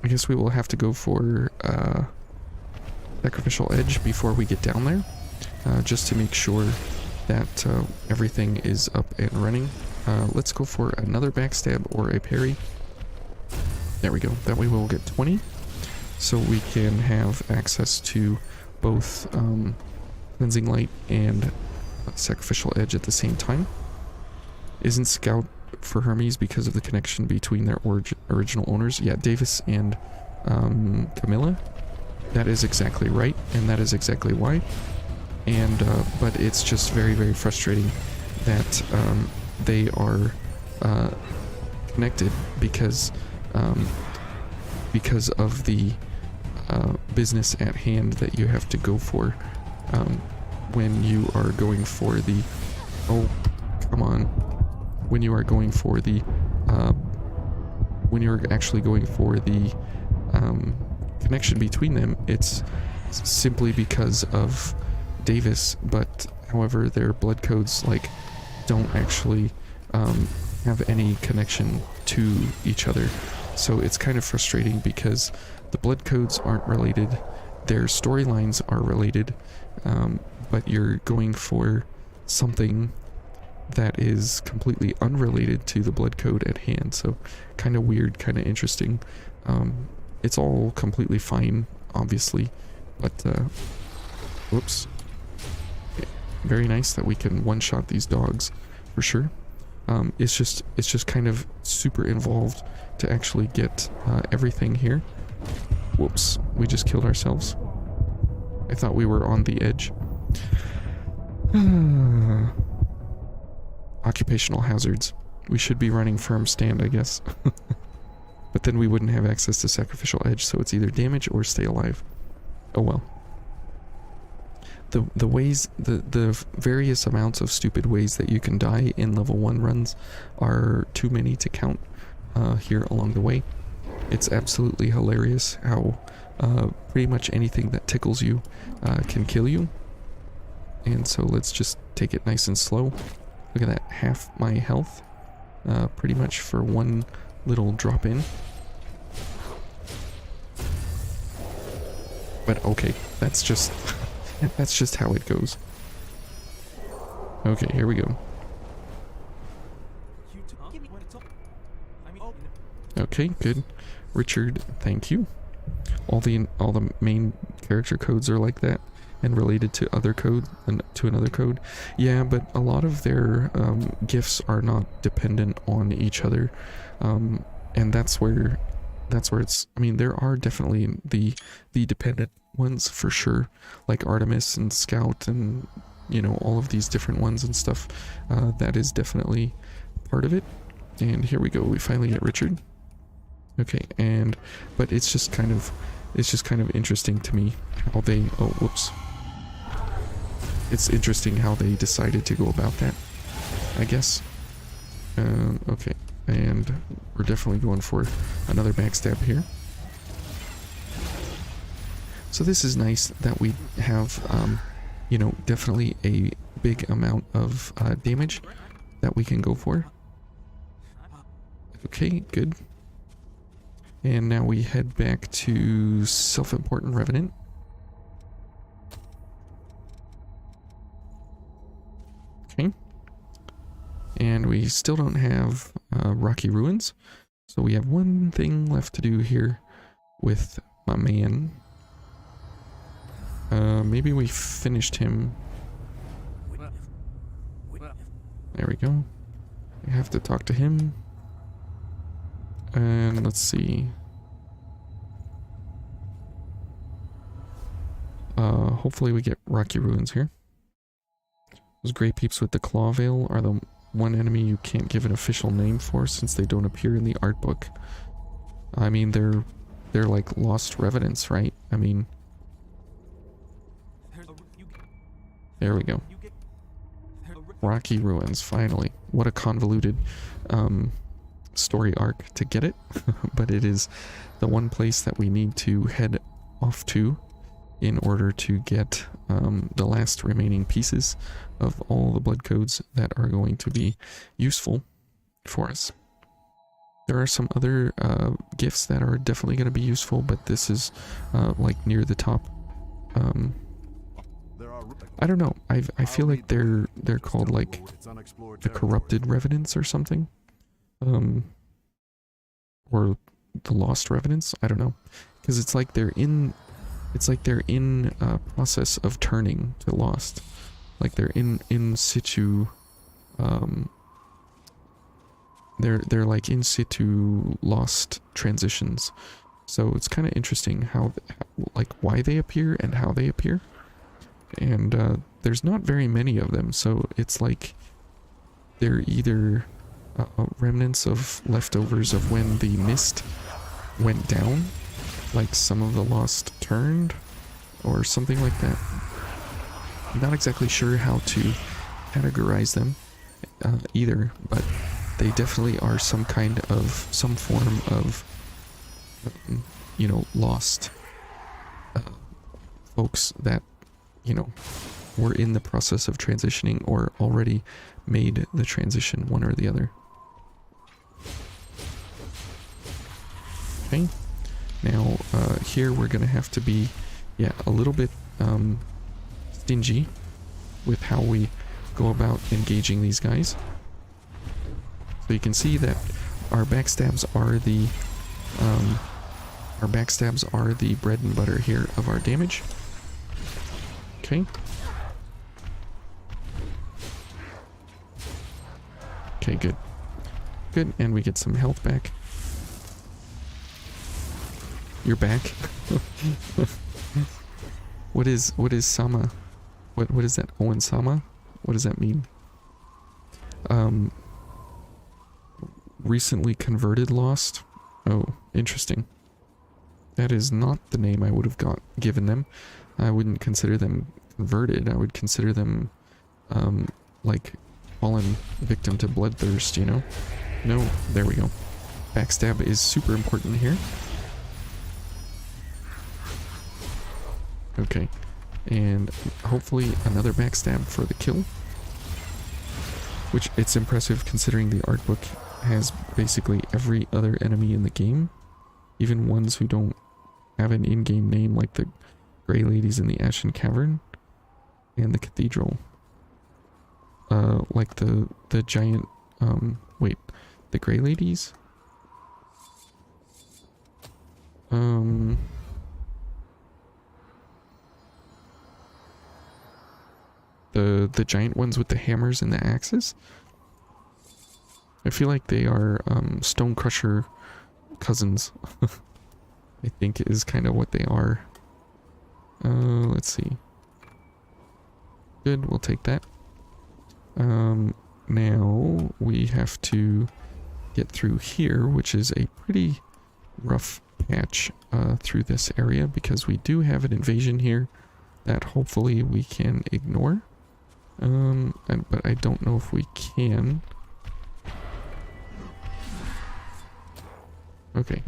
I guess we will have to go for Sacrificial Edge before we get down there, just to make sure that everything is up and running. Let's go for another backstab or a parry. There we go. That way we'll get 20. So we can have access to both Cleansing Light and Sacrificial Edge at the same time. Isn't Scout for Hermes because of the connection between their original owners? Yeah, Davis and Camilla. That is exactly right, and that is exactly why. And but it's just very frustrating that they are connected because of the business at hand that you have to go for when you are going for the when you are going for the when you're actually going for the connection between them. It's simply because of Davis, but however their blood codes like don't actually have any connection to each other, so it's kind of frustrating because the blood codes aren't related, their storylines are related, but you're going for something that is completely unrelated to the blood code at hand. So kind of weird, kind of interesting. It's all completely fine, obviously, but whoops. Very nice that we can one-shot these dogs for sure. It's just kind of super involved to actually get everything here. Whoops, we just killed ourselves. I thought we were on the edge. Occupational hazards. We should be running firm stand, I guess. But then we wouldn't have access to sacrificial edge, so it's either damage or stay alive. Oh well. The ways, the various amounts of stupid ways that you can die in level 1 runs are too many to count here along the way. It's absolutely hilarious how pretty much anything that tickles you can kill you. And so let's just take it nice and slow. Look at that, half my health, pretty much for one little drop in. But okay, that's just that's just how it goes. Okay, here we go. Okay, good. Richard, thank you. All the main character codes are like that and related to other code and to another code. Yeah, but a lot of their gifts are not dependent on each other. And that's where it's, I mean, there are definitely the dependent ones for sure, like Artemis and Scout and, you know, all of these different ones and stuff. That is definitely part of it. And here we go, we finally get Richard. Okay, but it's just kind of interesting to me how they, oh, whoops. It's interesting how they decided to go about that, I guess. Okay, and we're definitely going for another backstab here. So this is nice that we have, you know, definitely a big amount of damage that we can go for. Okay, good. And now we head back to Self-Important Revenant. Okay. And we still don't have Rocky Ruins. So we have one thing left to do here with my man. Maybe we finished him. There we go. We have to talk to him. And let's see. Hopefully we get Rocky Ruins here. Those Grey Peeps with the Claw Veil are the one enemy you can't give an official name for since they don't appear in the art book. I mean, they're like lost revenants, right? I mean, there we go. Rocky Ruins, finally. What a convoluted story arc to get it, but it is the one place that we need to head off to in order to get the last remaining pieces of all the blood codes that are going to be useful for us. There are some other gifts that are definitely going to be useful, but this is like near the top. I don't know. I feel like they're called like the Corrupted Revenants or something. Or the Lost Revenants, I don't know, because it's like they're in a process of turning to Lost, like they're in situ, they're like in situ Lost transitions, so it's kind of interesting how like why they appear and how they appear, and there's not very many of them, so it's like they're either remnants of leftovers of when the mist went down, like some of the Lost turned, or something like that. I'm not exactly sure how to categorize them either, but they definitely are some form of, you know, lost folks that, you know, were in the process of transitioning or already made the transition, one or the other. Okay, now here we're gonna have to be, yeah, a little bit stingy with how we go about engaging these guys. So you can see that our backstabs are the bread and butter here of our damage. Okay. Okay, good. Good, and we get some health back. You're back. What is Sama? What is that? Owen Sama? What does that mean? Recently converted lost. Oh, interesting. That is not the name I would have given them. I wouldn't consider them converted. I would consider them, like, fallen victim to bloodthirst, you know? No, there we go. Backstab is super important here. Okay, and hopefully another backstab for the kill. Which, it's impressive considering the art book has basically every other enemy in the game. Even ones who don't have an in-game name, like the Grey Ladies in the Ashen Cavern and the Cathedral. Like the giant, wait, the Grey Ladies? The giant ones with the hammers and the axes? I feel like they are, Stone Crusher cousins. I think is kind of what they are. Let's see. Good, we'll take that. Now we have to get through here, which is a pretty rough patch through this area because we do have an invasion here that hopefully we can ignore. But I don't know if we can. Okay,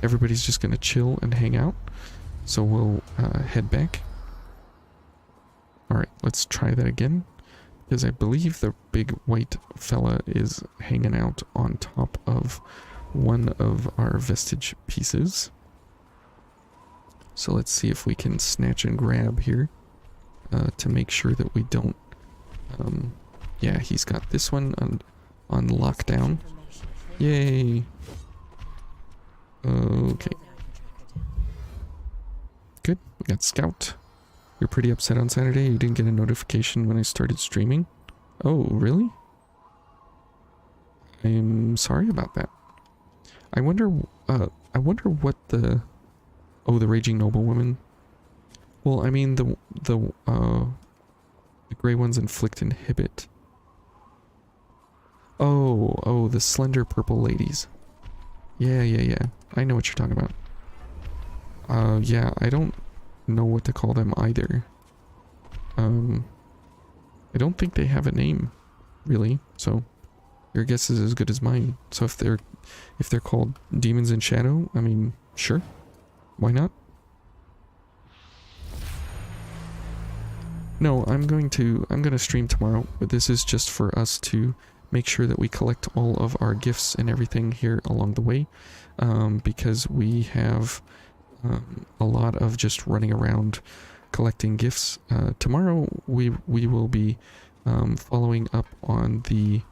everybody's just gonna chill and hang out, so we'll head back. Alright, let's try that again, because I believe the big white fella is hanging out on top of one of our Vestige pieces. So let's see if we can snatch and grab here to make sure that we don't... yeah, he's got this one on lockdown. Yay! Okay. Good, we got Scout. You're pretty upset on Saturday, you didn't get a notification when I started streaming? Oh, really? I'm sorry about that. I wonder what the... Oh, the Raging Noblewoman. Well, I mean, the gray ones inflict inhibit. Oh, the slender purple ladies. Yeah. I know what you're talking about. Yeah, I don't know what to call them either. I don't think they have a name, really, so your guess is as good as mine. So if they're called Demons in Shadow, I mean, sure. Why not? No, I'm gonna stream tomorrow, but this is just for us to make sure that we collect all of our gifts and everything here along the way, because we have a lot of just running around collecting gifts. Tomorrow we will be following up on the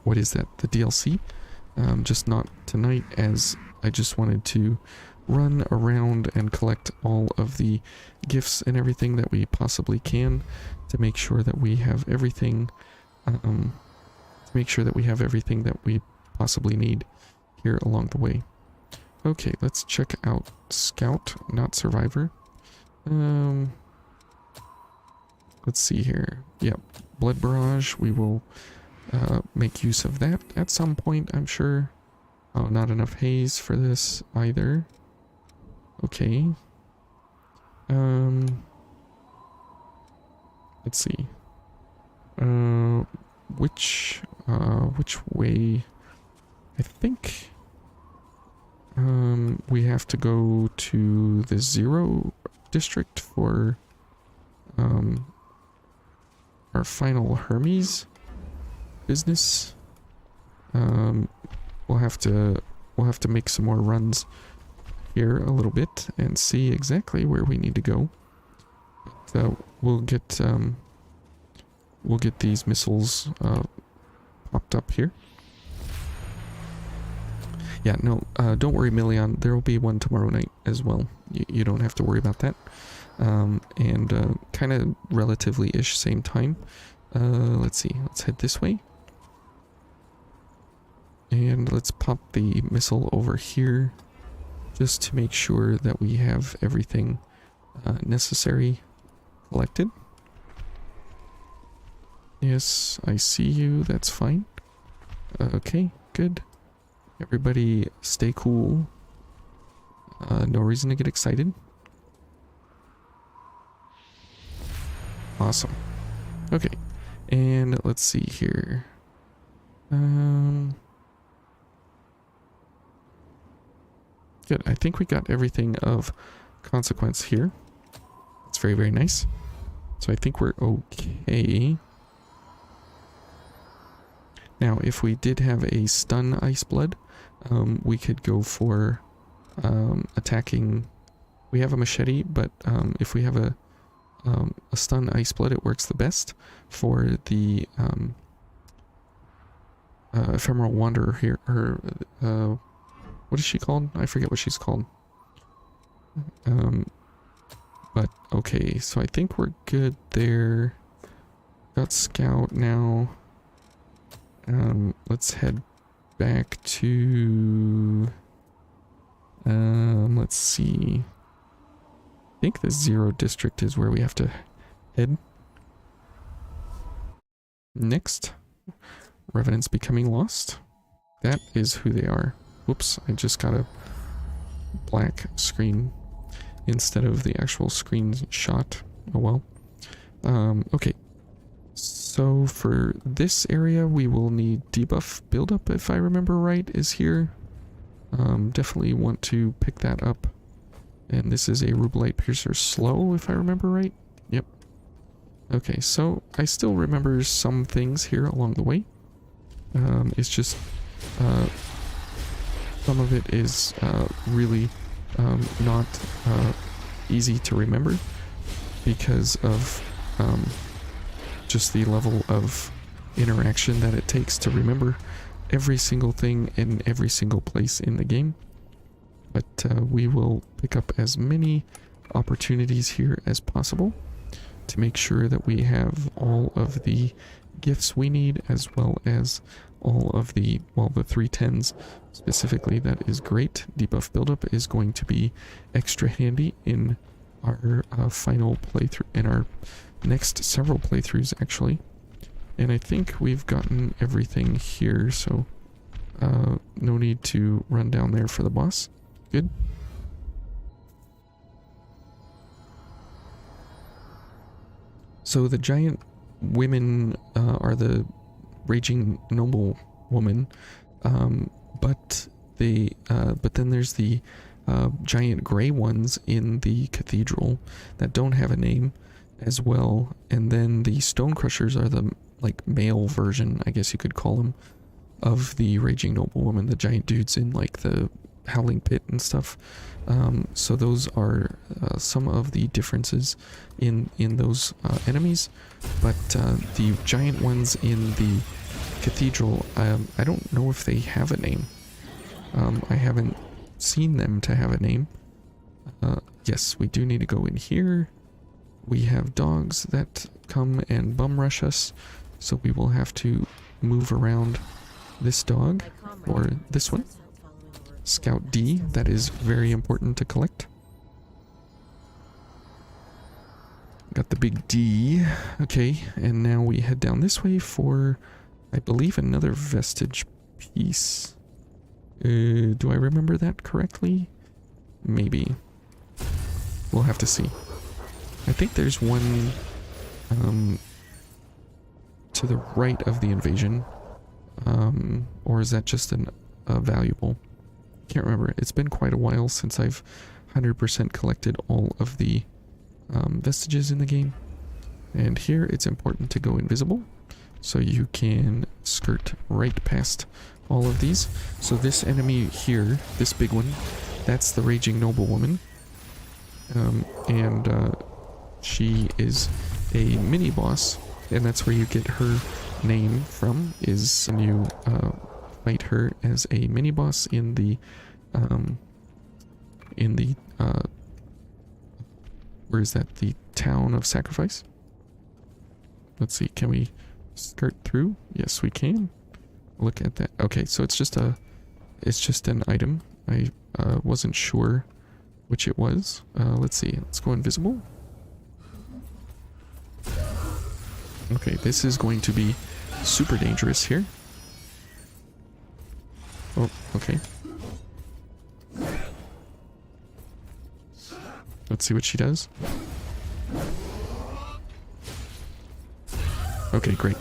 what is that? The DLC? Just not tonight, as I just wanted to run around and collect all of the gifts and everything that we possibly can to make sure that we have everything that we possibly need here along the way. Okay, let's check out Scout, not Survivor. Let's see here. Yep, Blood Barrage, we will make use of that at some point, I'm sure. Oh, not enough haze for this either. Okay. Let's see. Which way? I think we have to go to the Zero district for our final Hermes business. We'll have to make some more runs here a little bit and see exactly where we need to go. But, we'll get these missiles popped up here. Yeah, no, don't worry, Million. There will be one tomorrow night as well. You don't have to worry about that. And kind of relatively-ish same time. Let's see. Let's head this way. And let's pop the missile over here. just to make sure that we have everything necessary collected. Yes, I see you. That's fine. Okay, good. Everybody stay cool. No reason to get excited. Awesome. Okay, and let's see here. Good. I think we got everything of consequence here. It's very, very nice. So I think we're okay. Now, if we did have a stun ice blood, we could go for attacking. We have a machete, but if we have a stun ice blood, it works the best for the ephemeral wanderer here. Or what is she called? I forget what she's called. But okay, so I think we're good there. Got scout now. Let's head back to let's see. I think the Zero district is where we have to head. Next, Revenants becoming lost. That is who they are. Whoops, I just got a black screen instead of the actual screenshot. Oh well. Okay. So for this area, we will need debuff buildup, if I remember right, is here. Definitely want to pick that up. And this is a Rubelite Piercer slow, if I remember right. Yep. Okay, so I still remember some things here along the way. It's just some of it is really not easy to remember because of just the level of interaction that it takes to remember every single thing in every single place in the game. But we will pick up as many opportunities here as possible to make sure that we have all of the gifts we need, as well as all of the, well, the 310s specifically. That is great. Debuff buildup is going to be extra handy in our final playthrough, in our next several playthroughs actually. And I think we've gotten everything here, so no need to run down there for the boss. Good. So the giant women are the raging noble woman, but then there's the giant gray ones in the cathedral that don't have a name as well, and then the stone crushers are the like male version, I guess you could call them, of the raging noble woman, the giant dudes in like the howling pit and stuff. So those are some of the differences in those enemies, but the giant ones in the cathedral, I don't know if they have a name. I haven't seen them to have a name. Yes, we do need to go in here. We have dogs that come and bum rush us, so we will have to move around this dog, or this one. Scout D, that is very important to collect. Got the big D. Okay, and now we head down this way for, I believe, another Vestige piece. Do I remember that correctly? Maybe. We'll have to see. I think there's one to the right of the invasion. Or is that just a valuable? Can't remember. It's been quite a while since I've 100% collected all of the vestiges in the game. And here it's important to go invisible, so you can skirt right past all of these. So this enemy here, this big one, that's the raging noblewoman. And she is a mini boss, and that's where you get her name from, is when you fight her as a mini boss in the where is that, the town of sacrifice. Let's see, can we skirt through? Yes, we can. Look at that. Okay, so it's just an item I wasn't sure which it was. Let's see. Let's go invisible. Okay, this is going to be super dangerous here. Oh, okay. Let's see what she does. Okay, great.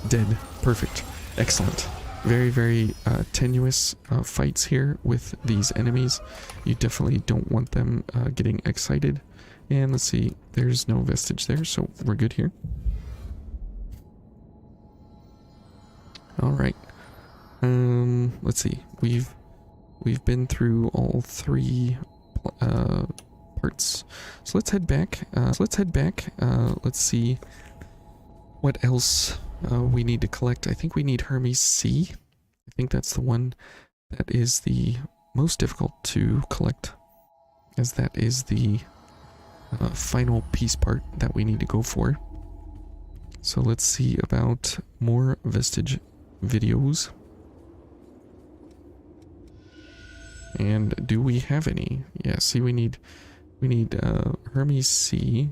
Dead. Perfect. Excellent. Very, very tenuous fights here with these enemies. You definitely don't want them getting excited. And let's see, there's no vestige there, so we're good here. All right. Let's see. We've been through all three parts. So let's head back. Let's see what else we need to collect. I think we need Hermes C. I think that's the one that is the most difficult to collect, as that is the final piece part that we need to go for. So let's see about more Vestige videos. And do we have any? Yeah, see, we need Hermes C,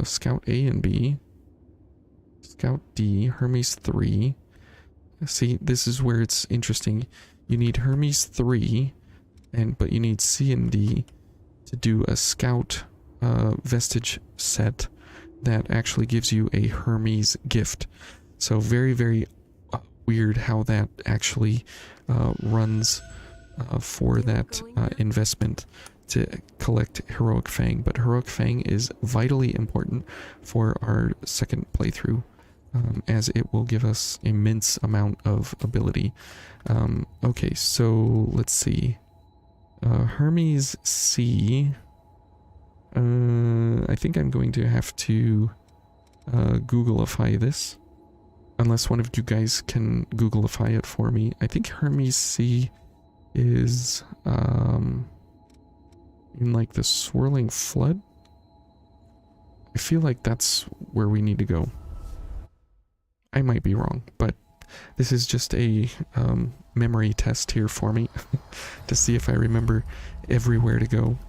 Scout A and B, Scout D, Hermes 3. See, this is where it's interesting. You need Hermes 3, but you need C and D to do a Scout Vestige set that actually gives you a Hermes gift. So very, very weird how that actually runs for that investment to collect Heroic Fang. But Heroic Fang is vitally important for our second playthrough, as it will give us immense amount of ability. Okay, so let's see. Hermes C. I think I'm going to have to Googleify this. Unless one of you guys can Googleify it for me. I think Hermes C is in like the Swirling Flood. I feel like that's where we need to go. I might be wrong, but this is just a memory test here for me to see if I remember everywhere to go.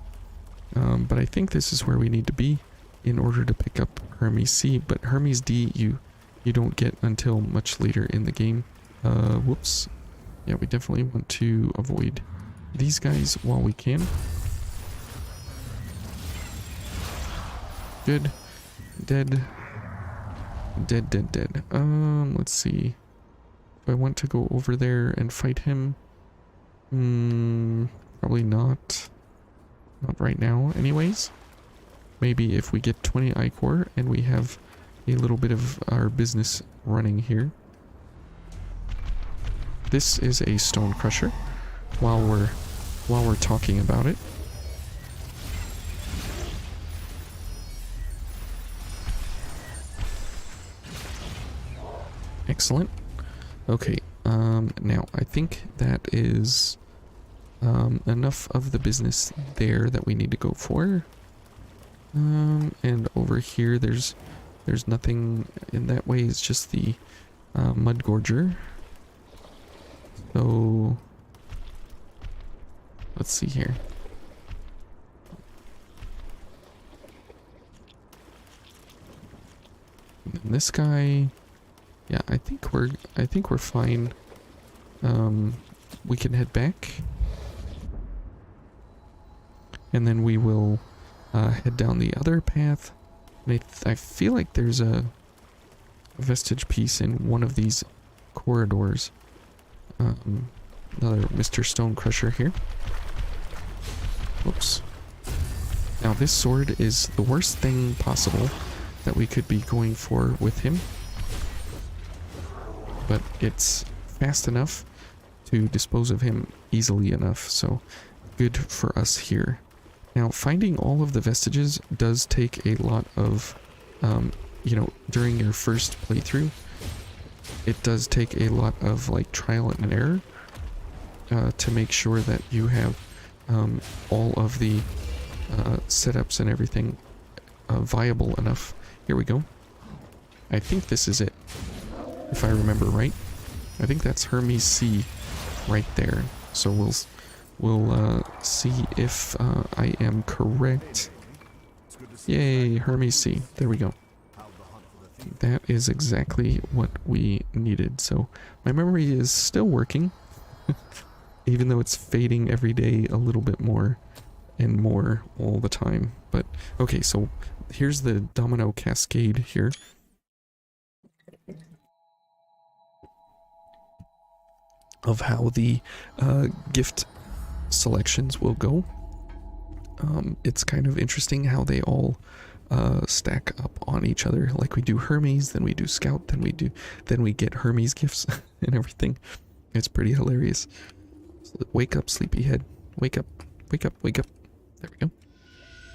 But I think this is where we need to be in order to pick up Hermes C. But Hermes D, you don't get until much later in the game. Whoops. Yeah, we definitely want to avoid these guys while we can. Good. Dead. Dead. Let's see. If I want to go over there and fight him. Probably not. Not right now, anyways. Maybe if we get 20 Ichor and we have a little bit of our business running here. This is a stone crusher while we're talking about it. Excellent. Okay, now I think that is enough of the business there that we need to go for. And over here there's nothing in that way. It's just the mud gorger. So let's see here. And this guy, yeah, I think we're fine. We can head back, and then we will head down the other path. And I feel like there's a vestige piece in one of these corridors. Another Mr. Stone Crusher here. Whoops. Now this sword is the worst thing possible that we could be going for with him. But it's fast enough to dispose of him easily enough, so good for us here. Now, finding all of the vestiges does take a lot of, you know, during your first playthrough, it does take a lot of, like, trial and error to make sure that you have all of the setups and everything viable enough. Here we go. I think this is it, if I remember right. I think that's Hermes C right there. So we'll see if I am correct. It's good to see Yay, Hermes C. There we go. how the hunt for the thief. That is exactly what we needed. So my memory is still working, even though it's fading every day a little bit more and more all the time. But okay, so here's the domino cascade here. Of how the gift selections will go. It's kind of interesting how they all stack up on each other. Like we do Hermes, then we do Scout, then we get Hermes gifts and everything. It's pretty hilarious. Wake up, sleepyhead. Wake up, wake up, wake up. There we go.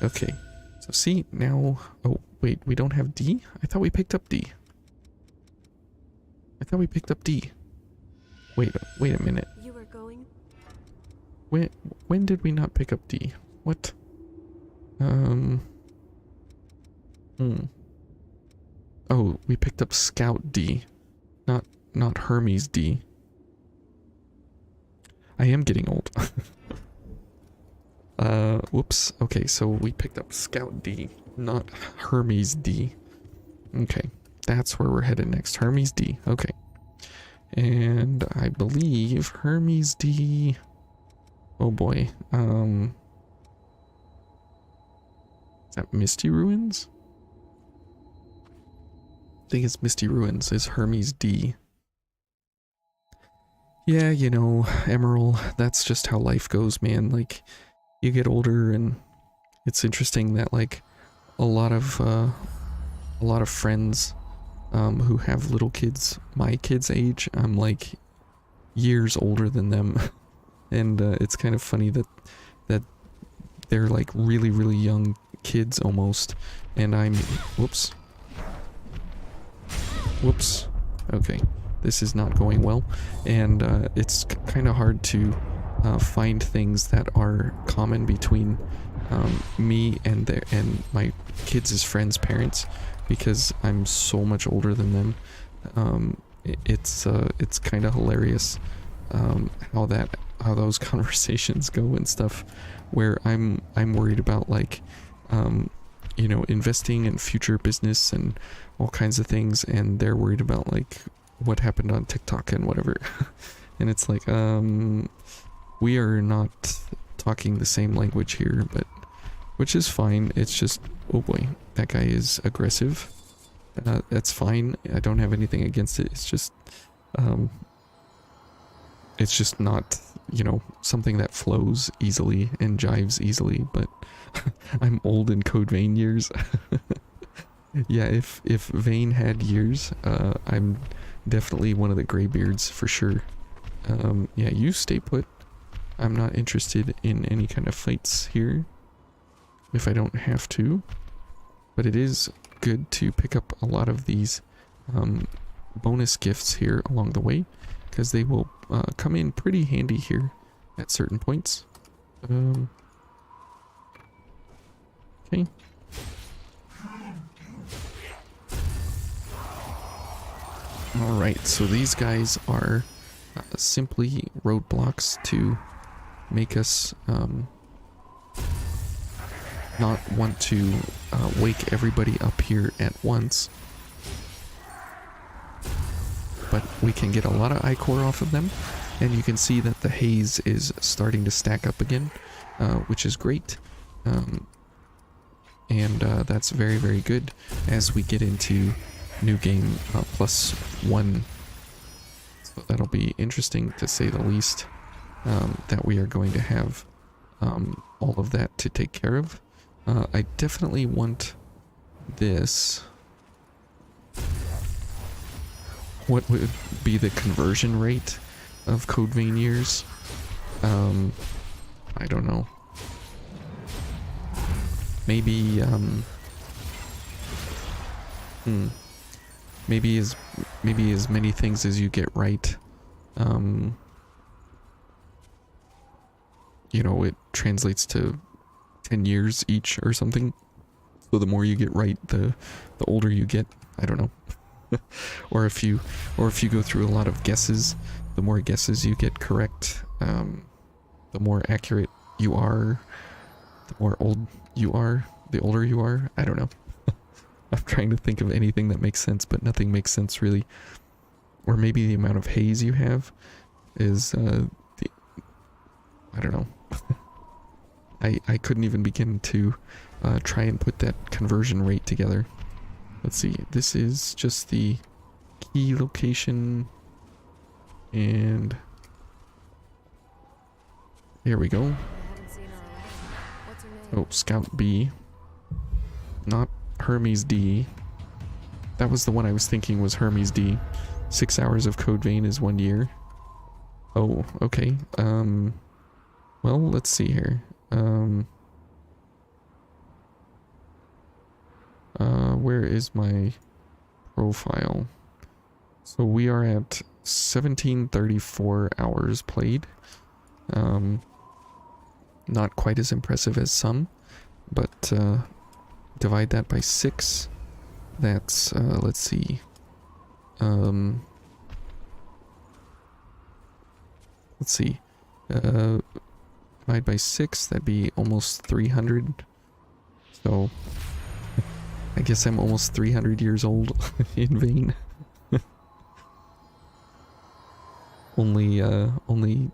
Okay. So see, now... Oh, wait, we don't have D? I thought we picked up D. I thought we picked up D. Wait a minute. You were going? When did we not pick up D? What? Oh, we picked up Scout D. Not Hermes D. I am getting old. Whoops. Okay, so we picked up Scout D, not Hermes D. Okay, that's where we're headed next. Hermes D. Okay. And I believe Hermes D... Oh boy. Is that Misty Ruins? I think it's Misty Ruins is Hermes D. Yeah, you know, Emerald, that's just how life goes, man. Like, you get older, and it's interesting that, like, a lot of friends who have little kids, my kids' age, I'm like years older than them. And it's kind of funny that they're like really, really young kids almost, and I'm... Whoops. Whoops. Okay. This is not going well, and it's kind of hard to find things that are common between me and my kids' friends' parents, because I'm so much older than them. It's kind of hilarious how those conversations go and stuff, where I'm worried about, like, you know, investing in future business and all kinds of things, and they're worried about, like, what happened on TikTok and whatever. And it's like, we are not talking the same language here, but which is fine. It's just, oh boy, that guy is aggressive. That's fine. I don't have anything against it. It's just not, you know, something that flows easily and jives easily. But I'm old in Code Vein years. Yeah, if Vane had years, I'm definitely one of the graybeards for sure. Yeah, you stay put. I'm not interested in any kind of fights here, if I don't have to. But it is good to pick up a lot of these bonus gifts here along the way, because they will come in pretty handy here at certain points. Okay. Alright, so these guys are simply roadblocks to make us not want to wake everybody up here at once. But we can get a lot of ichor off of them, and you can see that the haze is starting to stack up again, which is great. And that's very, very good as we get into new game +1. So that'll be interesting, to say the least, that we are going to have all of that to take care of. I definitely want this. What would be the conversion rate of Code Vein years? I don't know. Maybe maybe as many things as you get right. You know, it translates to 10 years each or something. So the more you get right, the older you get. I don't know. or if you go through a lot of guesses, the more guesses you get correct, the more accurate you are, the more old you are, the older you are. I don't know. I'm trying to think of anything that makes sense, but nothing makes sense really. Or maybe the amount of haze you have is, I don't know. I couldn't even begin to try and put that conversion rate together. Let's see, this is just the key location, and here we go. Oh, Scout B, not Hermes D. That was the one I was thinking was Hermes D. 6 hours of Code Vein is 1 year. Oh, okay. Well, let's see here. Where is my profile? So we are at 1734 hours played. Not quite as impressive as some, but divide that by 6. That's, let's see. Let's see. Divide by 6, that'd be almost 300. So, I guess I'm almost 300 years old in vain. Only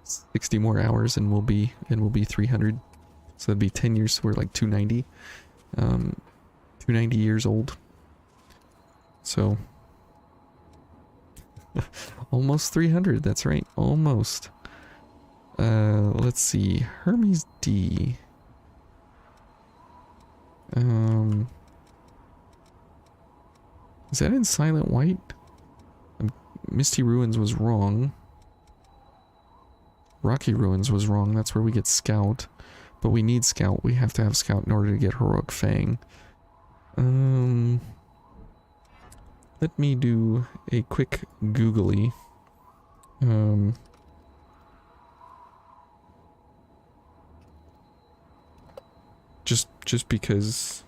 60 more hours and we'll be 300. So that'd be 10 years, so we're like 290. 290 years old. So almost 300, that's right. Almost. Let's see. Hermes D. Is that in Silent White? Misty Ruins was wrong. Rocky Ruins was wrong. That's where we get Scout. But we need Scout. We have to have Scout in order to get Heroic Fang. Let me do a quick googly. Just because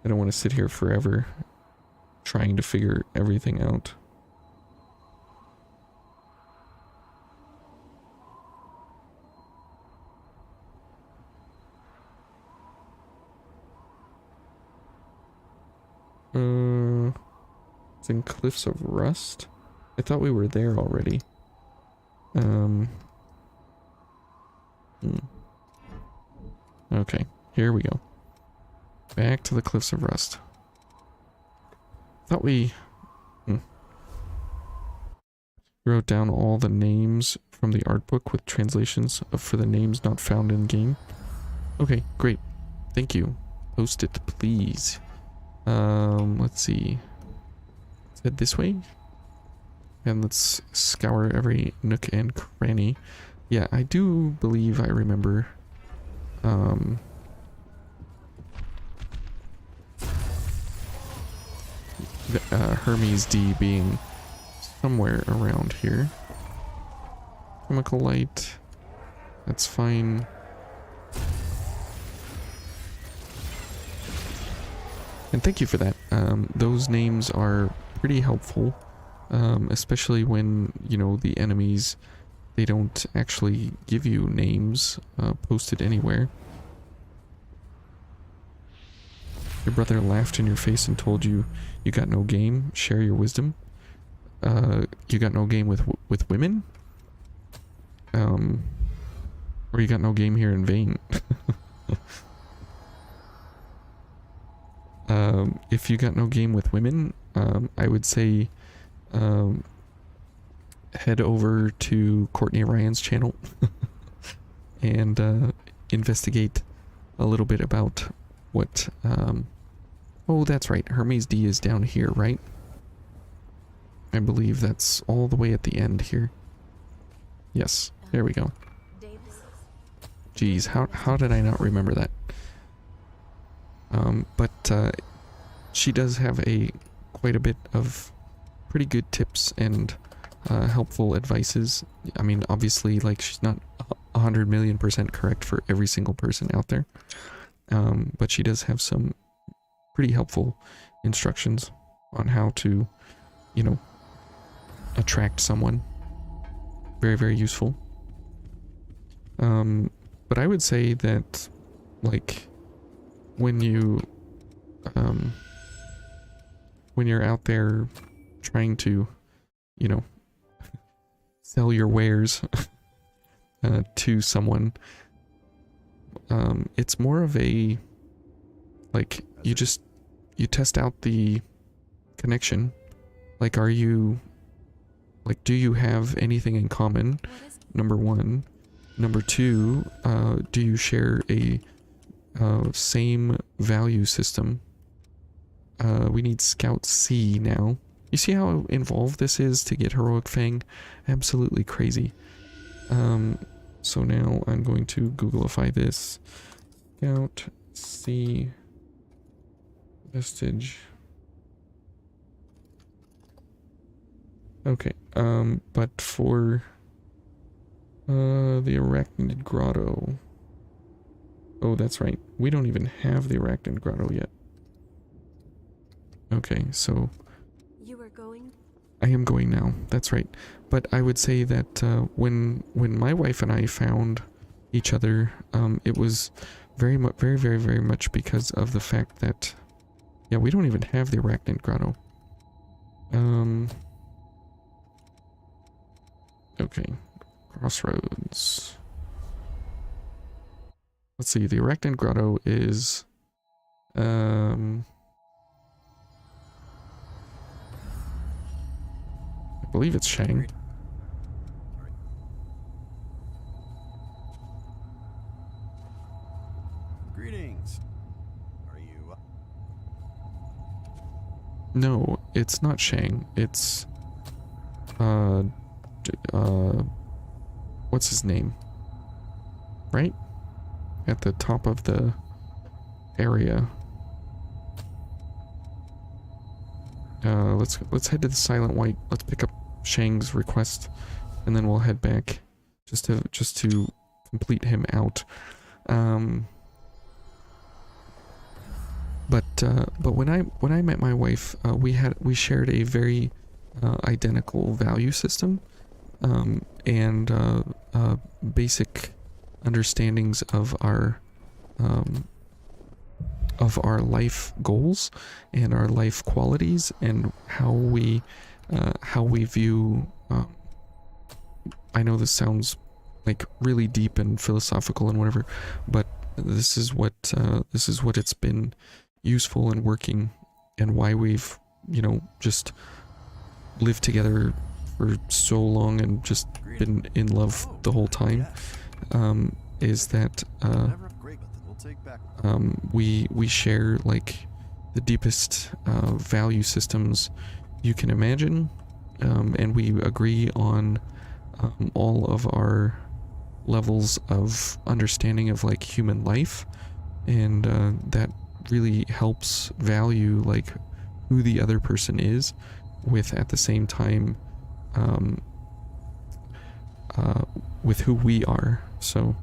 I don't want to sit here forever trying to figure everything out. It's in Cliffs of Rust? I thought we were there already. Okay, here we go. Back to the Cliffs of Rust. Thought we wrote down all the names from the art book with translations for the names not found in game. Okay, great. Thank you. Post it, please. Let's see. Let's head this way. And let's scour every nook and cranny. Yeah, I do believe I remember, Hermes D being somewhere around here. Chemical light. That's fine. And thank you for that. Those names are pretty helpful, especially when, you know, the enemies, they don't actually give you names posted anywhere. Your brother laughed in your face and told you you got no game. Share your wisdom. You got no game with women? Or you got no game here in vain? If you got no game with women, I would say head over to Courtney Ryan's channel and investigate a little bit about what oh, that's right, Hermes D is down here, right? I believe that's all the way at the end here. Yes, there we go. Geez, how did I not remember that? But she does have quite a bit of pretty good tips and helpful advices. I mean, obviously, like, she's not 100,000,000% correct for every single person out there. But she does have some pretty helpful instructions on how to, you know, attract someone. Very, very useful. But I would say that, like, when you, when you're out there trying to, you know, sell your wares to someone, it's more of a, like, you test out the connection. Like, are you, like, do you have anything in common? Number one. Number two, do you share a same value system? We need Scout C now. You see how involved this is to get Heroic Fang? Absolutely crazy. So now I'm going to Googleify this. Scout C Vestige. Okay, but for the Arachnid Grotto. Oh, that's right. We don't even have the Arachnid Grotto yet. Okay, so You were going? I am going now. That's right. But I would say that when my wife and I found each other, it was very much because of the fact that, yeah, we don't even have the Arachnid Grotto. Okay, Crossroads. Let's see. The Arachnid Grotto is, I believe it's Shang. Greetings. Are you? No, it's not Shang. It's what's his name? Right? At the top of the area. Let's head to the Silent White. Let's pick up Shang's request, and then we'll head back just to complete him out. But when I met my wife, we shared a very identical value system, and basic understandings of our life goals and our life qualities and how we view. I know this sounds like really deep and philosophical and whatever, but this is what it's been useful and working, and why we've, you know, just lived together for so long and just been in love the whole time. Is that we share like the deepest value systems you can imagine, and we agree on all of our levels of understanding of like human life, and that really helps value like who the other person is, with at the same time with who we are. So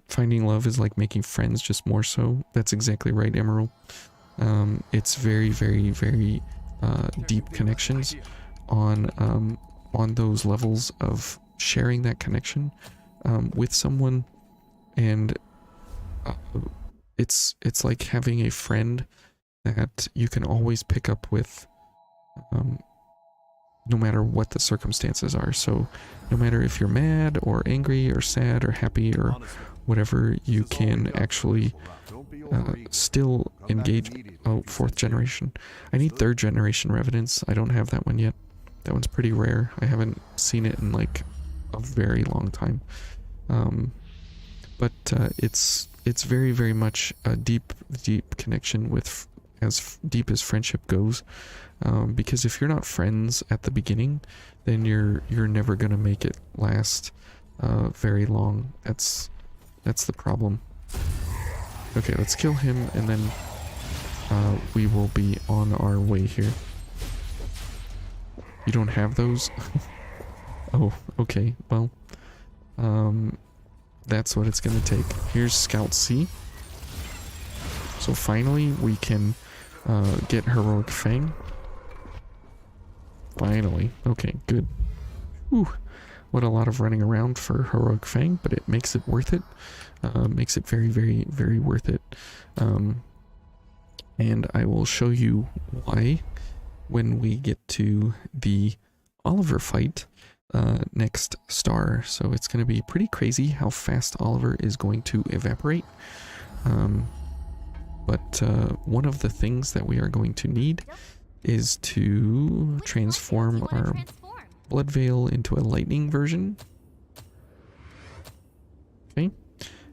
finding love is like making friends, just more so. That's exactly right, Emerald. It's very deep connections on those levels of sharing that connection with someone, and it's like having a friend that you can always pick up with, no matter what the circumstances are. So no matter if you're mad or angry or sad or happy or whatever, you can actually still engage. Oh, 4th generation. I need 3rd generation Revenants. I don't have that one yet. That one's pretty rare. I haven't seen it in like a very long time. But it's very much a deep connection, with as deep as friendship goes. Because if you're not friends at the beginning, then you're never gonna make it last very long. That's the problem. Okay, let's kill him, and then we will be on our way here. You don't have those? Oh, okay, well, that's what it's gonna take. Here's Scout C. So finally we can get Heroic Fang. Finally. Okay, good. Whew. what a lot of running around for Heroic Fang, but it makes it worth it. Makes it very, very, very worth it. And I will show you why when we get to the Oliver fight next star. So it's going to be pretty crazy how fast Oliver is going to evaporate. But one of the things that we are going to need is to transform our Blood Veil into a lightning version. Okay.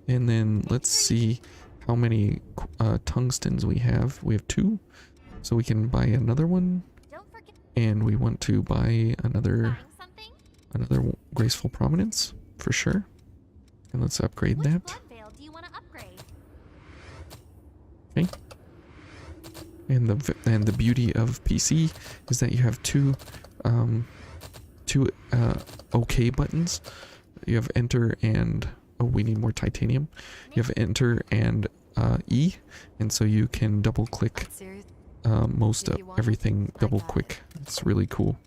And then let's see how many tungstens we have. We have 2. So we can buy another one. And we want to buy another Graceful Prominence for sure. And let's upgrade that. Okay. And the beauty of PC is that you have two OK buttons. You have enter and we need more titanium. You have enter and E, and so you can double click most of everything double quick. It's really cool.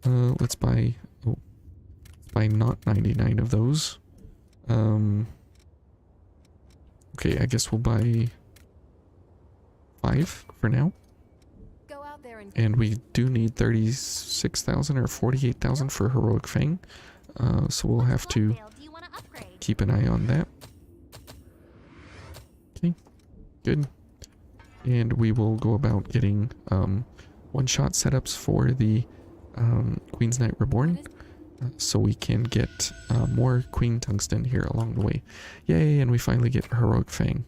Let's buy not 99 of those. Okay, I guess we'll buy 5 for now. And we do need 36,000 or 48,000 for Heroic Fang. So we'll have to keep an eye on that. Okay, good. And we will go about getting one-shot setups for the Queen's Knight Reborn. So we can get more Queen Tungsten here along the way. Yay, and we finally get Heroic Fang.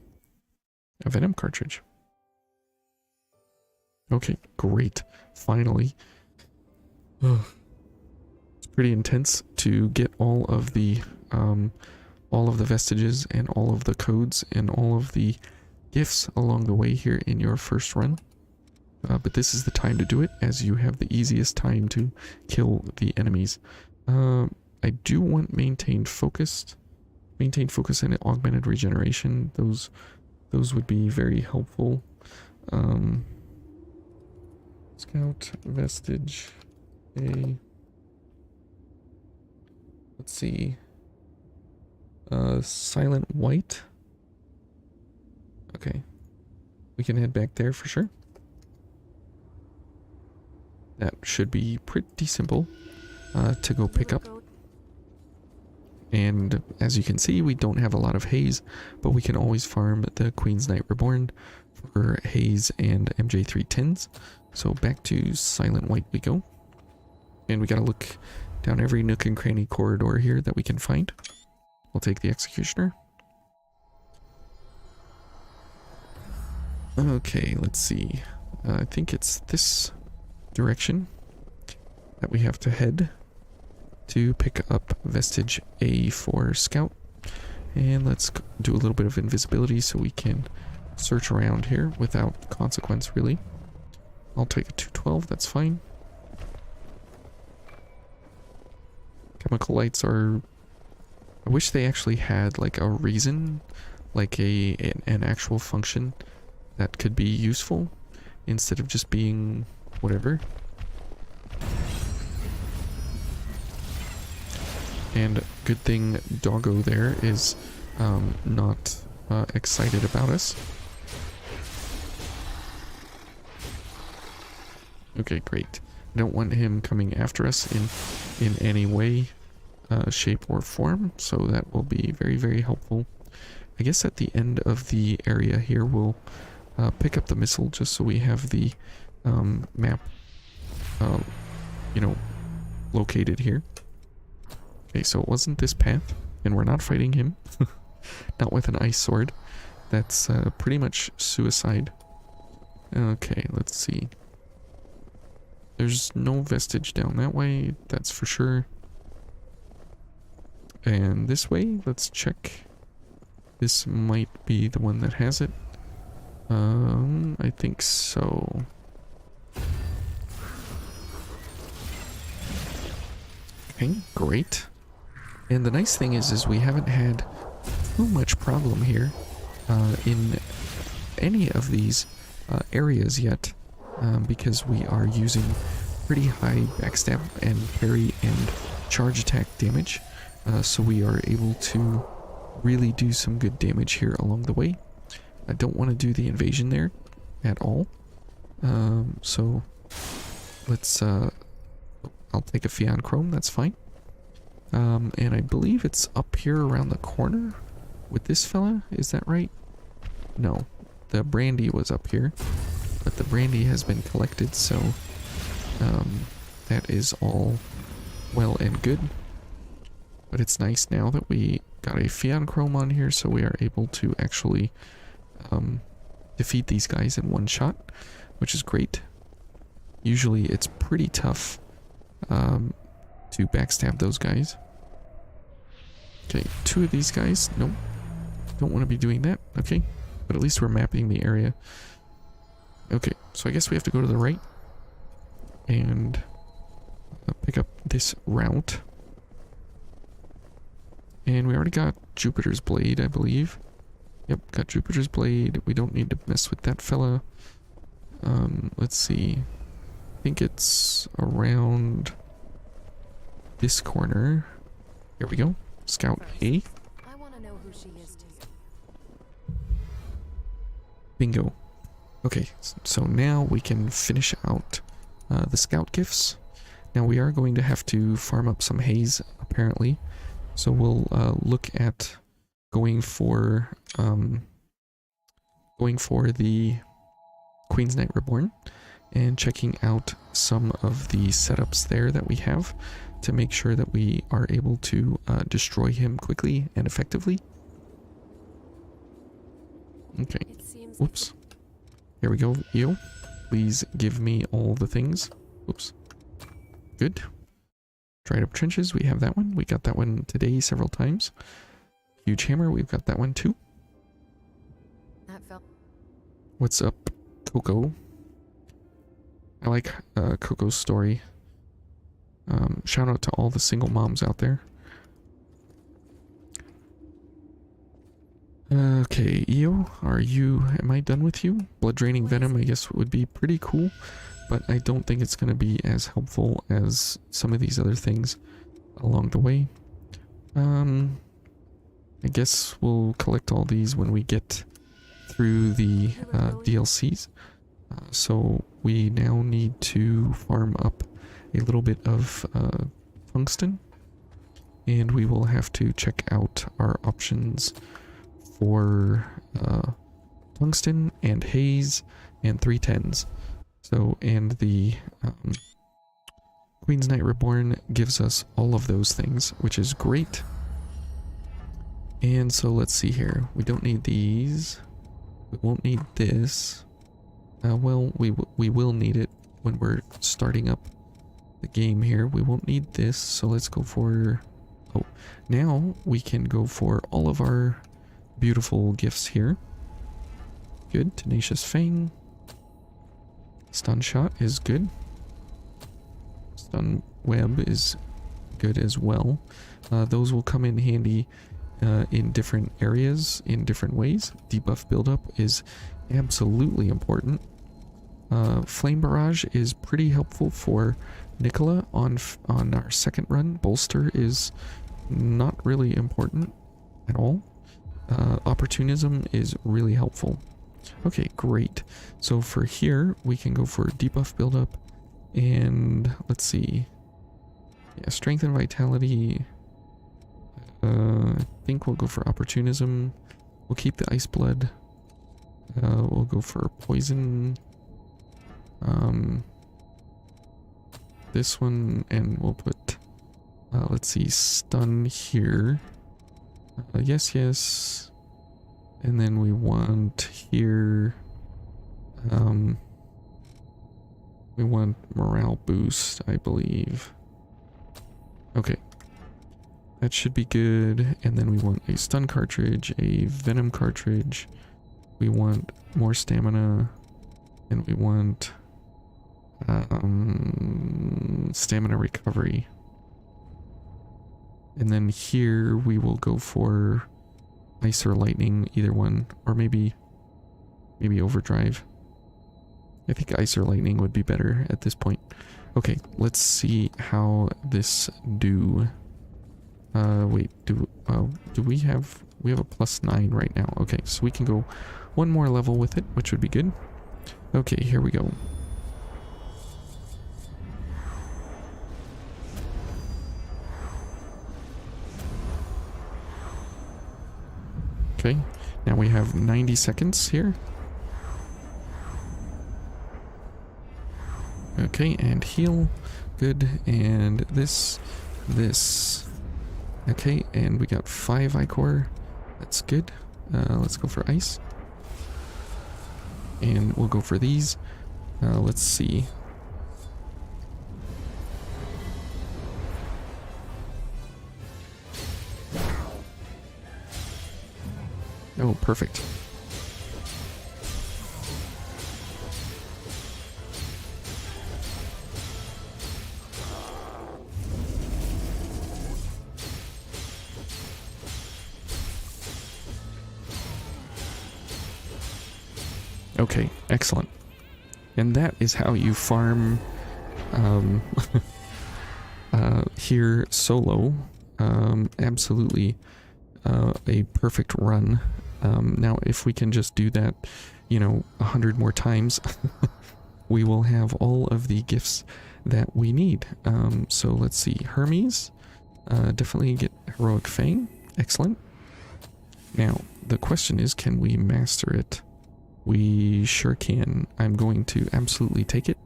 A Venom cartridge. Okay, great. Finally. Ugh. It's pretty intense to get all of the vestiges and all of the codes and all of the gifts along the way here in your first run. But this is the time to do it, as you have the easiest time to kill the enemies. I do want maintained focus and augmented regeneration. Those would be very helpful. Scout, Vestige, let's see, Silent White. Okay, we can head back there for sure. That should be pretty simple to go pick up. And as you can see, we don't have a lot of haze, but we can always farm the Queen's Knight Reborn for haze and MJ310s. So back to Silent White we go. And we gotta look down every nook and cranny corridor here that we can find. We'll take the Executioner. Okay, let's see. I think it's this direction that we have to head to pick up Vestige A for Scout. And let's do a little bit of invisibility so we can search around here without consequence, really. I'll take a 212, that's fine. Chemical lights are... I wish they actually had like a reason, like an actual function that could be useful instead of just being whatever. And good thing Doggo there is not excited about us. Okay, great. I don't want him coming after us in any way, shape, or form, so that will be very, very helpful. I guess at the end of the area here, we'll pick up the missile just so we have the map, you know, located here. Okay, so it wasn't this path, and we're not fighting him. Not with an ice sword. That's pretty much suicide. Okay, let's see. There's no vestige down that way, that's for sure. And this way, let's check. This might be the one that has it. I think so. Okay, great. And the nice thing is we haven't had too much problem here in any of these areas yet, because we are using pretty high backstab and parry and charge attack damage, so we are able to really do some good damage here along the way. I don't want to do the invasion there at all, so let's I'll take a Fion Chrome, that's fine. And I believe it's up here around the corner with this fella, is that right? No, the brandy was up here, but the brandy has been collected, so that is all well and good. But it's nice now that we got a Fion Chrome on here, so we are able to actually defeat these guys in one shot, which is great. Usually it's pretty tough to backstab those guys. Okay, 2 of these guys. Nope. Don't want to be doing that. Okay. But at least we're mapping the area. Okay, so I guess we have to go to the right and pick up this route. And we already got Jupiter's Blade, I believe. Yep, got Jupiter's Blade. We don't need to mess with that fella. Let's see. I think it's around this corner. Here we go. Scout A. I want to know who she is too. Bingo. Okay, so now we can finish out the scout gifts. Now we are going to have to farm up some haze, apparently. So we'll look at going for the Queen's Knight Reborn and checking out some of the setups there that we have to make sure that we are able to destroy him quickly and effectively. Okay. Whoops. Here we go, Eo. Please give me all the things. Oops. Good. Dried up trenches, we have that one. We got that one today several times. Huge hammer, we've got that one too. That felt. What's up, Coco? I like Coco's story. Shout out to all the single moms out there. Okay, Eo, am I done with you? Blood draining venom, I guess, would be pretty cool, but I don't think it's going to be as helpful as some of these other things along the way. I guess we'll collect all these when we get through the DLCs. So we now need to farm up a little bit of tungsten, and we will have to check out our options for tungsten and haze and 310s. So, and the Queen's Knight Reborn gives us all of those things, which is great. And so let's see here. We don't need these. We won't need this. Well, we will need it when we're starting up the game here. We won't need this, so let's go for... Oh, now we can go for all of our beautiful gifts here. Good. Tenacious Fang. Stun Shot is good. Stun Web is good as well. Those will come in handy in different areas, in different ways. Debuff buildup is absolutely important. Flame Barrage is pretty helpful for Nicola on our second run. Bolster is not really important at all. Opportunism is really helpful. Okay, great. So for here, we can go for debuff buildup, and let's see. Yeah, strength and vitality. I think we'll go for opportunism. We'll keep the ice blood. We'll go for poison. This one, and we'll put, let's see, stun here. Yes, yes. And then we want here, we want morale boost, I believe. Okay. That should be good. And then we want a stun cartridge, a venom cartridge. We want more stamina. And we want stamina recovery. And then here we will go for ice or lightning, either one, or maybe overdrive. I think ice or lightning would be better at this point. Okay, let's see how this do. Wait, do we have a +9 right now? Okay, so we can go one more level with it, which would be good. Okay, here we go. Okay, now we have 90 seconds here. Okay, and heal. Good, and this. Okay, and we got 5 ichor. That's good. Let's go for ice. And we'll go for these. Let's see. Oh, perfect. Okay, excellent. And that is how you farm here solo. Absolutely a perfect run. Now, if we can just do that, 100 more times, we will have all of the gifts that we need. So let's see. Hermes. Definitely get Heroic Fang. Excellent. Now, the question is, can we master it? We sure can. I'm going to absolutely take it,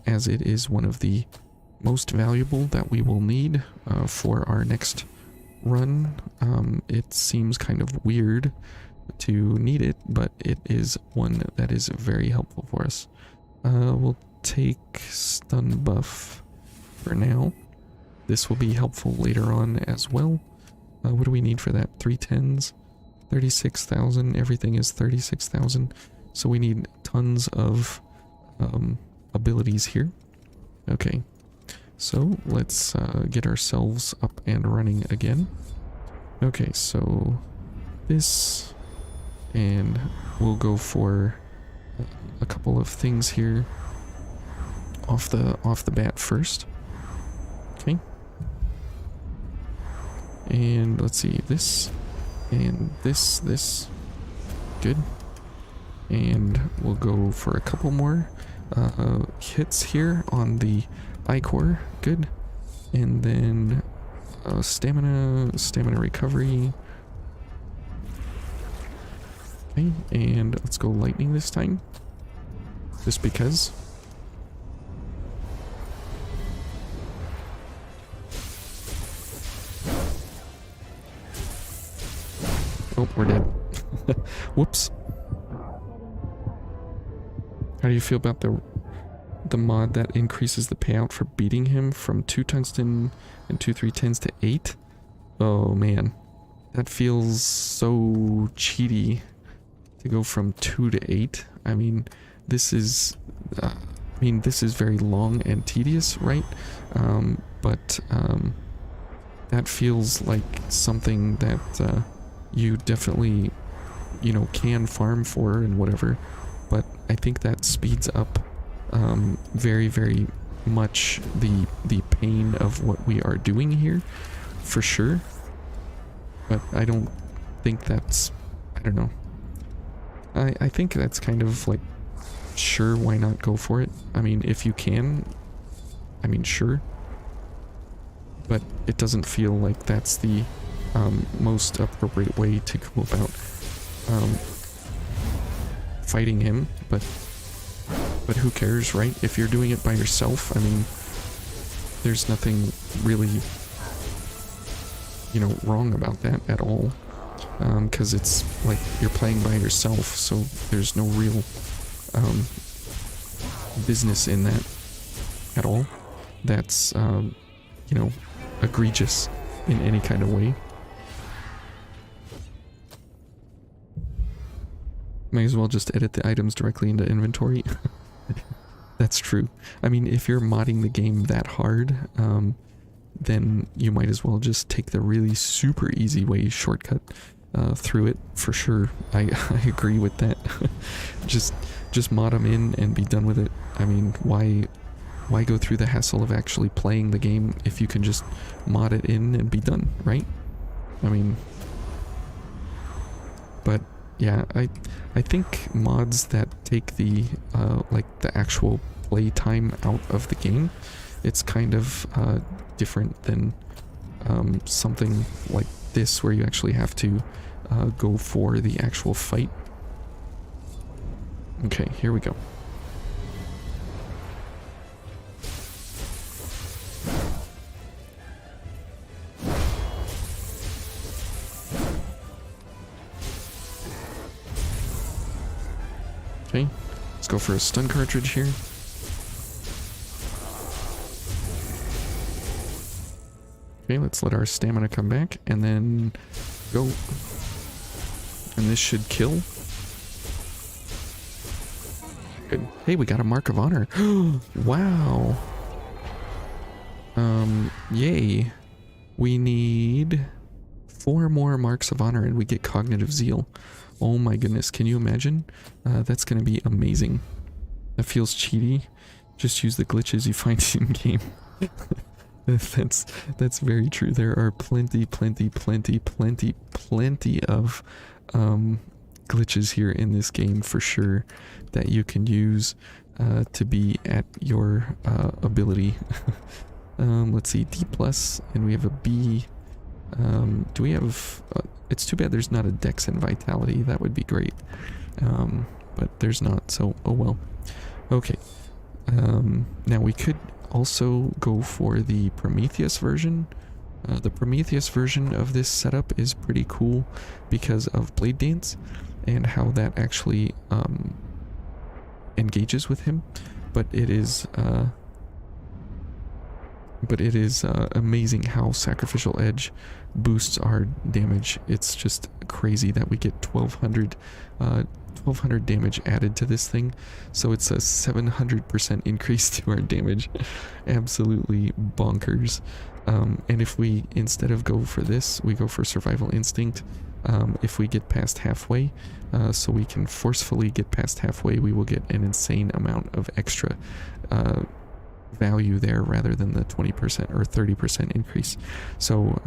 as it is one of the most valuable that we will need for our next run. It seems kind of weird to need it, but it is one that is very helpful for us. We'll take stun buff for now. This will be helpful later on as well. What do we need for that? 3 10s? 36,000. Everything is 36,000. So we need tons of abilities here. Okay. So let's get ourselves up and running again. Okay, so this, and we'll go for a couple of things here off the bat first. Okay. And let's see, this and this. Good. And we'll go for a couple more hits here on the ichor. Good. And then stamina recovery. Okay, and let's go lightning this time, just because. Oh, we're dead. Whoops. How do you feel about the mod that increases the payout for beating him from 2 tungsten and 2 310s to 8? Oh man, that feels so cheaty to go from 2 to 8. I mean, this is very long and tedious, right? But that feels like something that you definitely, can farm for and whatever. But I think that speeds up very, very much the pain of what we are doing here, for sure. But I don't think that's, I don't know. I think that's kind of like, sure, why not go for it? I mean, if you can, I mean, sure. But it doesn't feel like that's the most appropriate way to go about fighting him, but who cares, right? If you're doing it by yourself, I mean, there's nothing really, wrong about that at all, because it's like you're playing by yourself, so there's no real business in that at all. That's egregious in any kind of way. Might as well just edit the items directly into inventory. That's true. I mean, if you're modding the game that hard, then you might as well just take the really super easy way shortcut through it, for sure. I agree with that. just mod them in and be done with it. I mean, why why go through the hassle of actually playing the game if you can just mod it in and be done, right? I mean, but yeah, I think mods that take the like the actual play time out of the game, it's kind of different than something like this where you actually have to go for the actual fight. Okay, here we go. Okay, let's go for a stun cartridge here. Okay, let's let our stamina come back and then go. And this should kill. Good. Hey, we got a Mark of Honor. Wow. Yay. We need 4 more Marks of Honor and we get Cognitive Zeal. Oh my goodness, can you imagine? That's gonna be amazing. That feels cheaty. Just use the glitches you find in game. That's very true. There are plenty of glitches here in this game for sure that you can use to be at your ability. Let's see, D+, and we have a B. Do we have... it's too bad there's not a Dex and Vitality. That would be great. But there's not, so oh well. Okay. Now we could also go for the Prometheus version. The Prometheus version of this setup is pretty cool because of Blade Dance and how that actually engages with him. But it is amazing how Sacrificial Edge boosts our damage. It's just crazy that we get 1200 damage added to this thing, so it's a 700% increase to our damage. Absolutely bonkers. And if we, instead of go for this, we go for Survival Instinct, if we get past halfway, so we can forcefully get past halfway, we will get an insane amount of extra value there rather than the 20% or 30% increase. So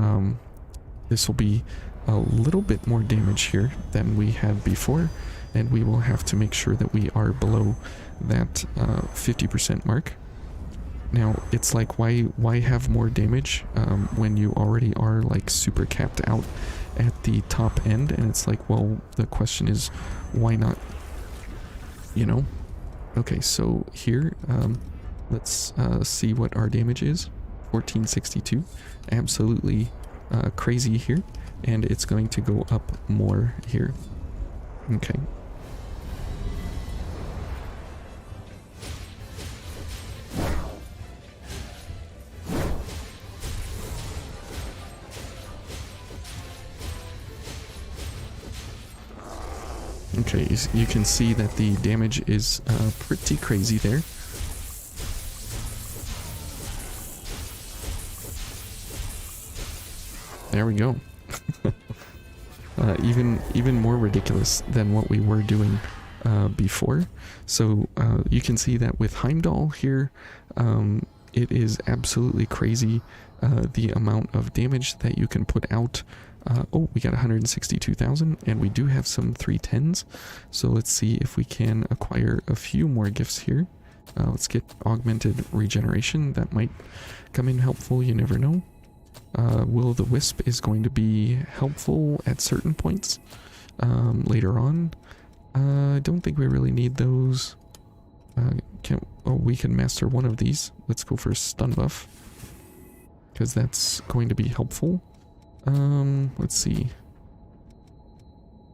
this will be a little bit more damage here than we had before, and we will have to make sure that we are below that 50% mark. Now, it's like, why have more damage when you already are like super capped out at the top end? And it's like, well, the question is, why not, you know? Okay, so here, let's see what our damage is. 1462. Absolutely crazy here. And it's going to go up more here. Okay. Okay, you can see that the damage is pretty crazy there. There we go. Even more ridiculous than what we were doing before. So you can see that with Heimdall here, it is absolutely crazy the amount of damage that you can put out. Oh, we got 162,000, and we do have some 310s. So let's see if we can acquire a few more gifts here. Let's get Augmented Regeneration. That might come in helpful, you never know. Will-o'-the-Wisp is going to be helpful at certain points later on. I don't think we really need those. We can master one of these. Let's go for Stun Buff, because that's going to be helpful. Let's see.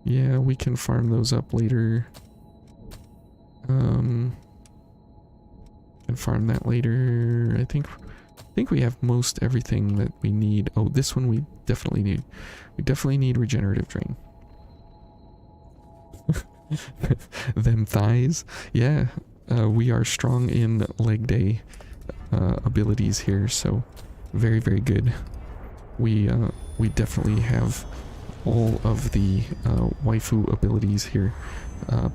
Yeah, we can farm those up later. Can farm that later. I think we have most everything that we need. Oh, this one we definitely need. We definitely need Regenerative Drain. Them thighs. Yeah, we are strong in leg day abilities here, so very, very good. We definitely have all of the waifu abilities here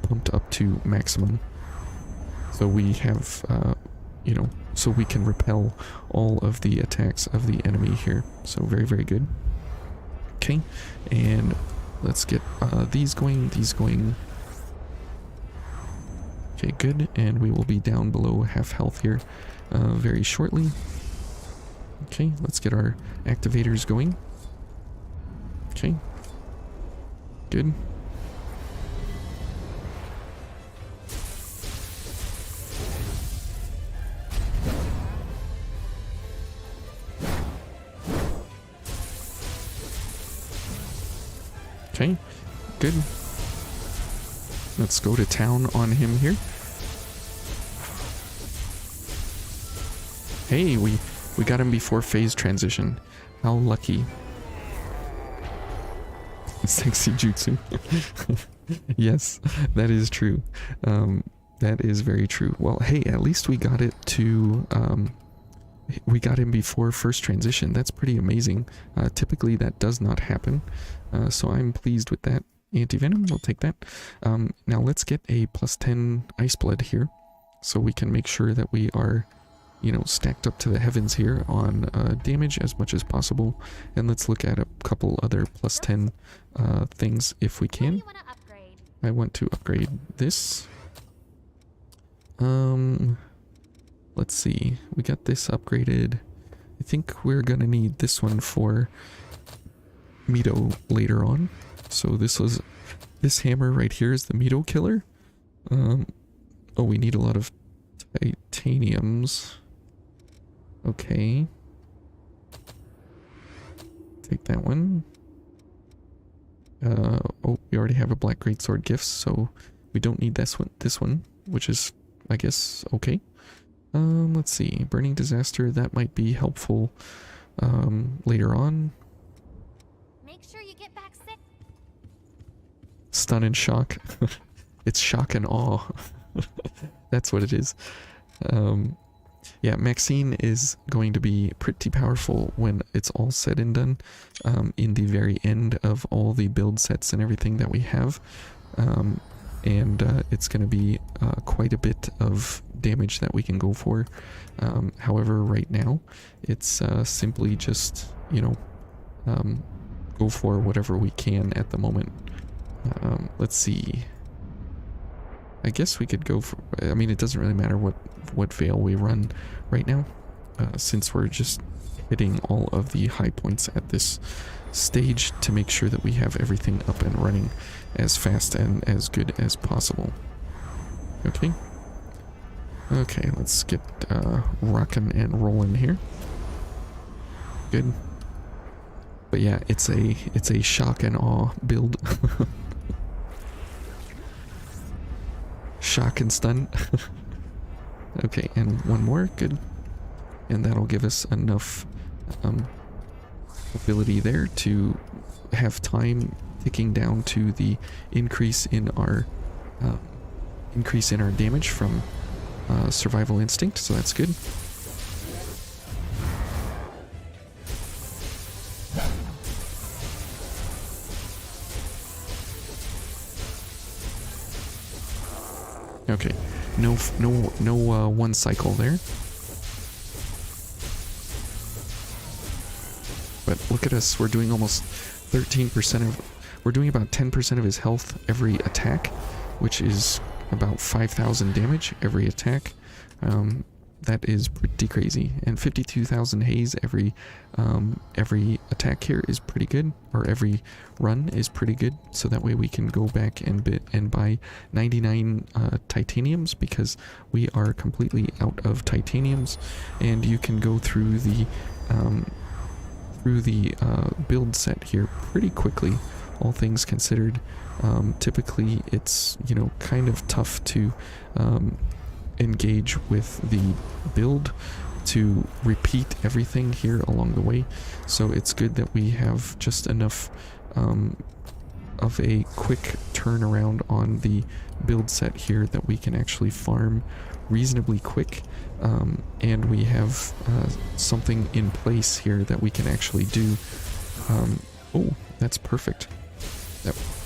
pumped up to maximum. So we have, you know, so we can repel all of the attacks of the enemy here. So very, very good. Okay, and let's get these going, Okay, good, and we will be down below half health here very shortly. Okay, let's get our activators going. Okay, good. Okay, good. Let's go to town on him here. Hey, we got him before phase transition. How lucky. Sexy jutsu. Yes, that is true. That is very true. Well, hey, at least we got it to... we got him before first transition. That's pretty amazing. Typically that does not happen. So I'm pleased with that. Anti-venom, we'll take that. Now let's get a +10 ice blood here, so we can make sure that we are, you know, stacked up to the heavens here on damage as much as possible. And let's look at a couple other +10 things if we can. I want to upgrade this. Let's see, we got this upgraded. I think we're gonna need this one for Mito later on. So this hammer right here is the Mito killer. Oh, we need a lot of titaniums. Okay. Take that one. Oh, we already have a black greatsword gift, so we don't need this one, which is, I guess, okay. Let's see, burning disaster, that might be helpful later on. Make sure you get back sick. Stun and shock. It's shock and awe. That's what it is. Yeah, Maxine is going to be pretty powerful when it's all said and done, in the very end of all the build sets and everything that we have. And it's going to be quite a bit of damage that we can go for. However, right now, it's simply just, you know, go for whatever we can at the moment. Let's see. I guess we could go for... I mean, it doesn't really matter what veil we run right now, since we're just hitting all of the high points at this stage to make sure that we have everything up and running as fast and as good as possible. Okay. Okay, let's get rocking and rolling here. Good. But yeah, it's a shock and awe build. Shock and stun. Okay, and one more, good. And that'll give us enough ability there to have time ticking down to the increase in our damage from survival instinct, so that's good. Okay, no one cycle there. But look at us, we're doing almost 13% of... We're doing about 10% of his health every attack, which is about 5,000 damage every attack. That is pretty crazy. And 52,000 haze every attack here is pretty good, or every run is pretty good. So that way we can go back and buy 99 titaniums, because we are completely out of titaniums. And you can go through the build set here pretty quickly, all things considered. Typically it's, you know, kind of tough to engage with the build to repeat everything here along the way, so it's good that we have just enough of a quick turnaround on the build set here that we can actually farm reasonably quick, and we have something in place here that we can actually do. Oh, that's perfect.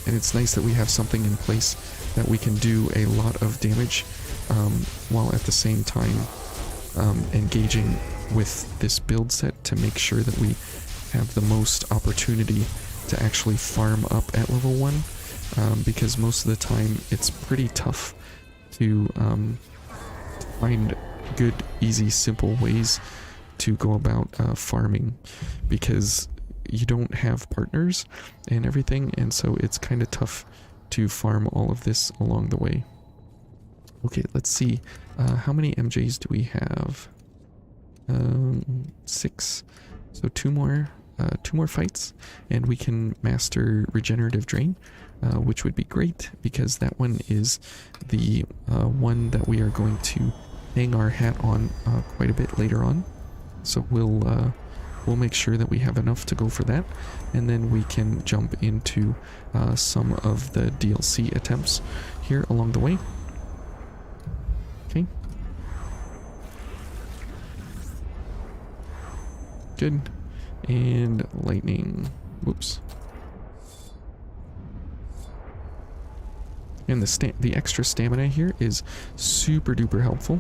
And it's nice that we have something in place that we can do a lot of damage while at the same time engaging with this build set to make sure that we have the most opportunity to actually farm up at level 1, because most of the time it's pretty tough to find good, easy, simple ways to go about farming, because you don't have partners and everything, and so it's kind of tough to farm all of this along the way. Okay, let's see. How many MJs do we have? 6. So two more fights, and we can master Regenerative Drain, which would be great, because that one is the one that we are going to hang our hat on quite a bit later on. So we'll make sure that we have enough to go for that, and then we can jump into some of the DLC attempts here along the way. Okay. Good. And lightning. Whoops. And the extra stamina here is super duper helpful.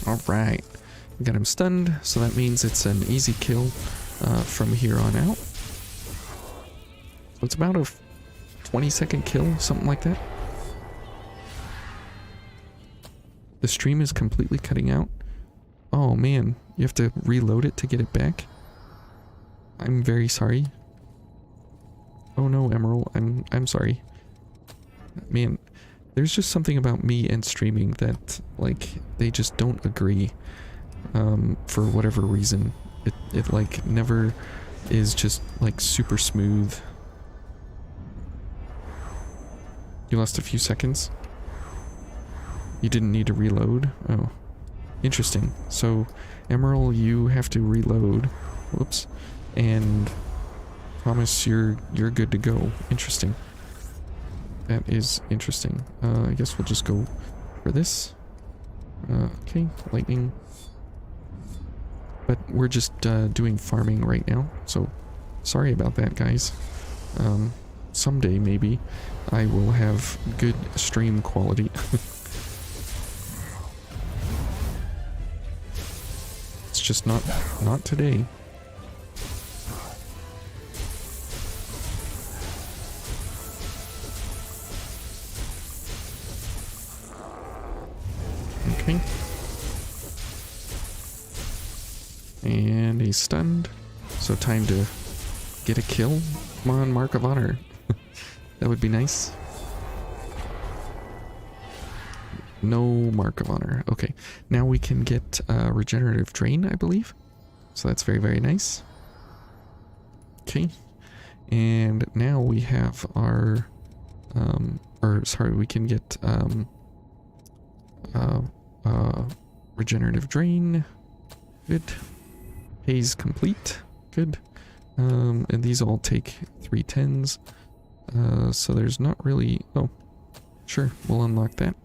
Alright, we got him stunned, so that means it's an easy kill from here on out. So it's about a 20-second kill, something like that. The stream is completely cutting out. Oh man, you have to reload it to get it back. I'm very sorry. Oh no, Emerald, I'm sorry. Man, there's just something about me and streaming that, like, they just don't agree, for whatever reason. It like never is just like super smooth. You lost a few seconds. You didn't need to reload. Oh, interesting. So, Emerald, you have to reload. Whoops. And promise you're good to go. Interesting. That is interesting. I guess we'll just go for this. Okay, lightning. But we're just doing farming right now, so sorry about that, guys. Someday, maybe, I will have good stream quality. It's just not today. Okay. And he's stunned. So time to get a kill. Come on, Mark of Honor. That would be nice. No Mark of Honor. Okay. Now we can get Regenerative Drain, I believe. So that's very, very nice. Okay. And now we have our... we can get... Regenerative Drain. Good. Haze complete. Good. And these all take 3 10s. So there's not really... Oh, sure. We'll unlock that.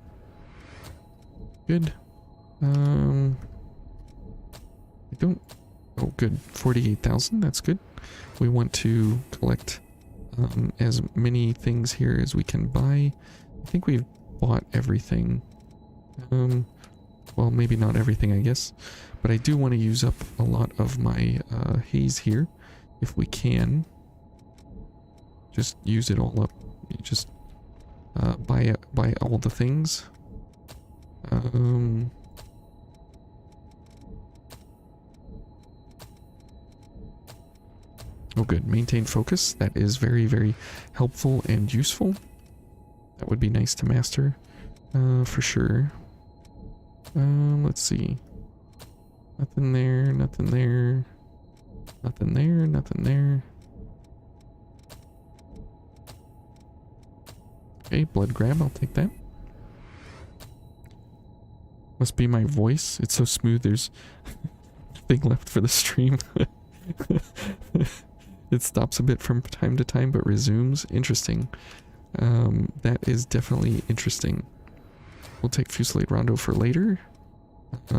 Good. I don't... Oh, good. 48,000. That's good. We want to collect as many things here as we can buy. I think we've bought everything. Well, maybe not everything, I guess. But I do want to use up a lot of my haze here, if we can. Just use it all up. You just buy all the things. Oh good, maintain focus. That is very, very helpful and useful. That would be nice to master, for sure. Let's see. Nothing there, nothing there. Nothing there, nothing there. Okay, blood grab, I'll take that. Must be my voice. It's so smooth, there's nothing left for the stream. It stops a bit from time to time, but resumes. Interesting. That is definitely interesting. We'll take Fusillade Rondo for later.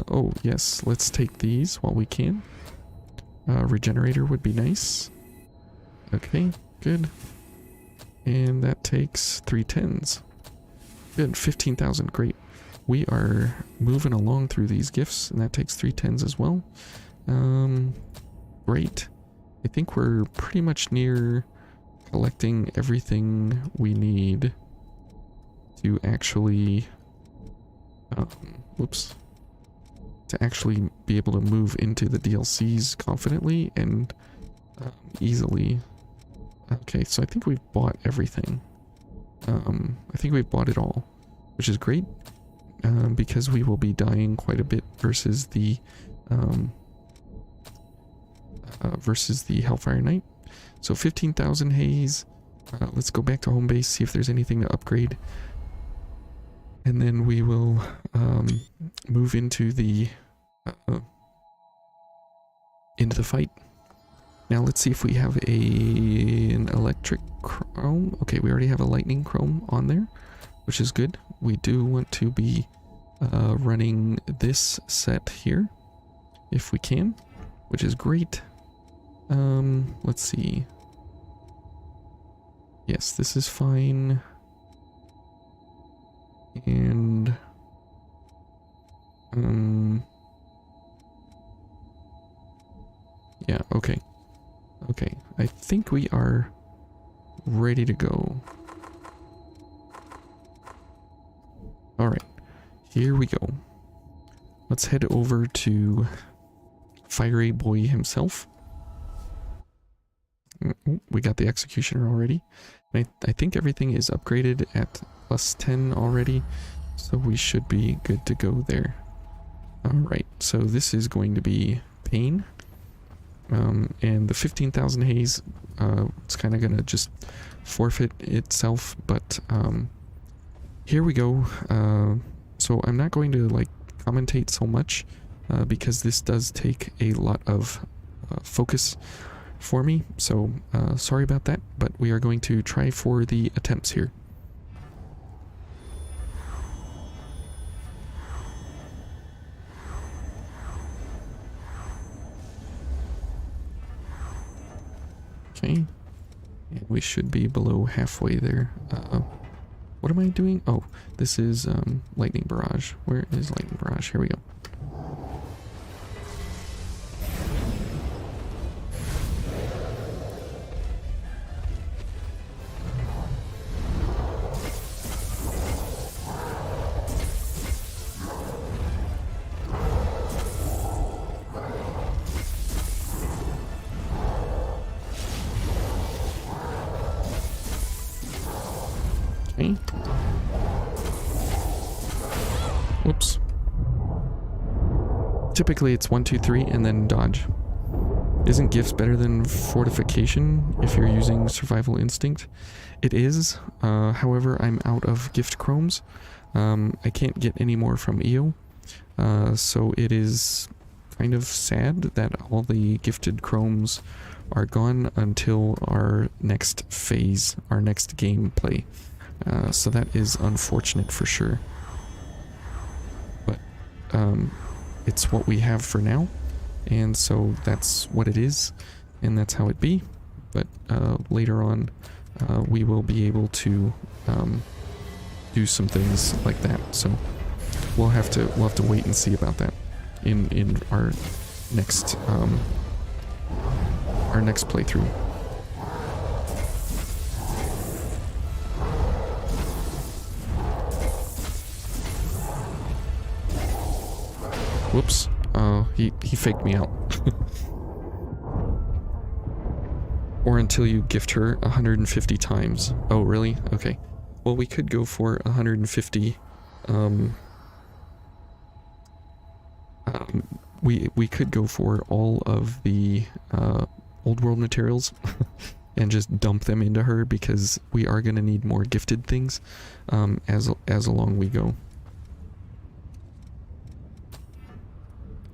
Oh, yes, let's take these while we can. Regenerator would be nice. Okay, good. And that takes 3 10s. Good, 15,000, great. We are moving along through these gifts, and that takes 3 10s as well. Great. I think we're pretty much near collecting everything we need to actually... whoops. To actually be able to move into the DLCs confidently and easily. Okay, so I think we've bought everything. I think we've bought it all, which is great, because we will be dying quite a bit versus the Hellfire Knight. So 15,000 haze. Let's go back to home base, see if there's anything to upgrade. And then we will move into the fight. Now let's see if we have an electric chrome. Okay, we already have a lightning chrome on there, which is good. We do want to be running this set here, if we can, which is great. Let's see. Yes, this is fine. And yeah, okay. Okay, I think we are ready to go. Alright, here we go. Let's head over to Fiery Boy himself. We got the Executioner already. I think everything is upgraded at +10 already, so we should be good to go there. Alright, so this is going to be Pain. And the 15,000 haze, it's kind of going to just forfeit itself, but here we go. So I'm not going to like commentate so much, because this does take a lot of focus for me, so sorry about that, but we are going to try for the attempts here. Okay, and we should be below halfway there. What am I doing? Oh, this is Lightning Barrage. Where is Lightning Barrage? Here we go. Okay. Whoops. Typically it's 1, 2, 3 and then dodge. Isn't gifts better than fortification if you're using survival instinct? It is. However, I'm out of gift chromes. I can't get any more from EO. So it is kind of sad that all the gifted chromes are gone until our next phase, our next gameplay. So that is unfortunate for sure. But it's what we have for now, and so that's what it is, and that's how it be. But later on, we will be able to do some things like that. So we'll have to wait and see about that in our next playthrough. Whoops. He faked me out. Or until you gift her 150 times. Oh, really? Okay. Well, we could go for 150. We could go for all of the old world materials and just dump them into her, because we are going to need more gifted things as along we go.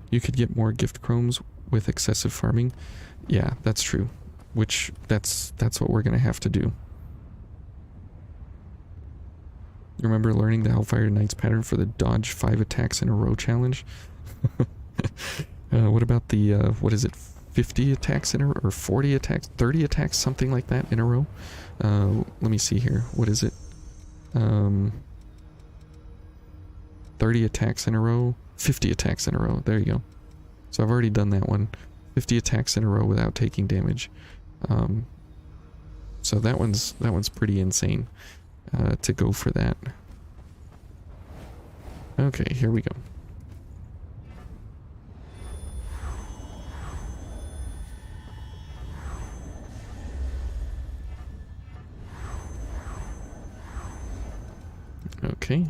You could get more gift chromes with excessive farming. Yeah, that's true. Which that's what we're gonna have to do. You remember learning the Hellfire Knight's pattern for the dodge 5 attacks in a row challenge? What about the, what is it, 50 attacks in a row, or 40 attacks, 30 attacks, something like that in a row? Let me see here. What is it? 30 attacks in a row, 50 attacks in a row. There you go. So I've already done that one. 50 attacks in a row without taking damage. So that one's pretty insane to go for that. Okay, here we go. Okay.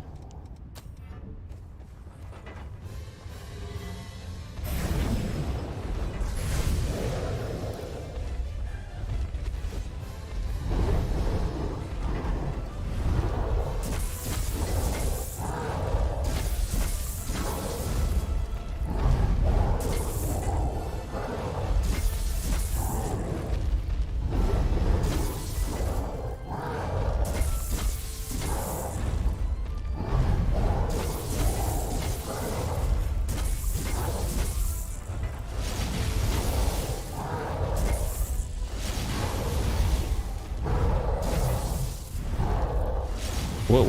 Whoa.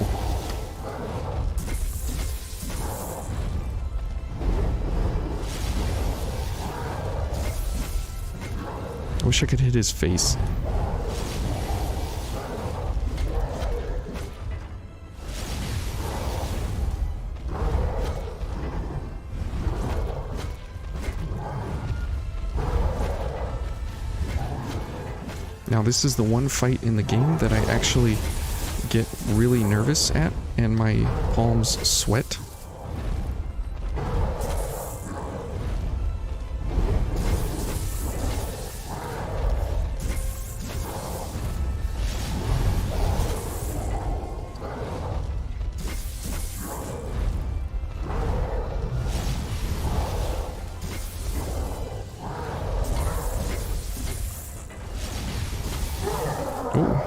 I wish I could hit his face. Now this is the one fight in the game that I actually get really nervous at, and my palms sweat. Oh.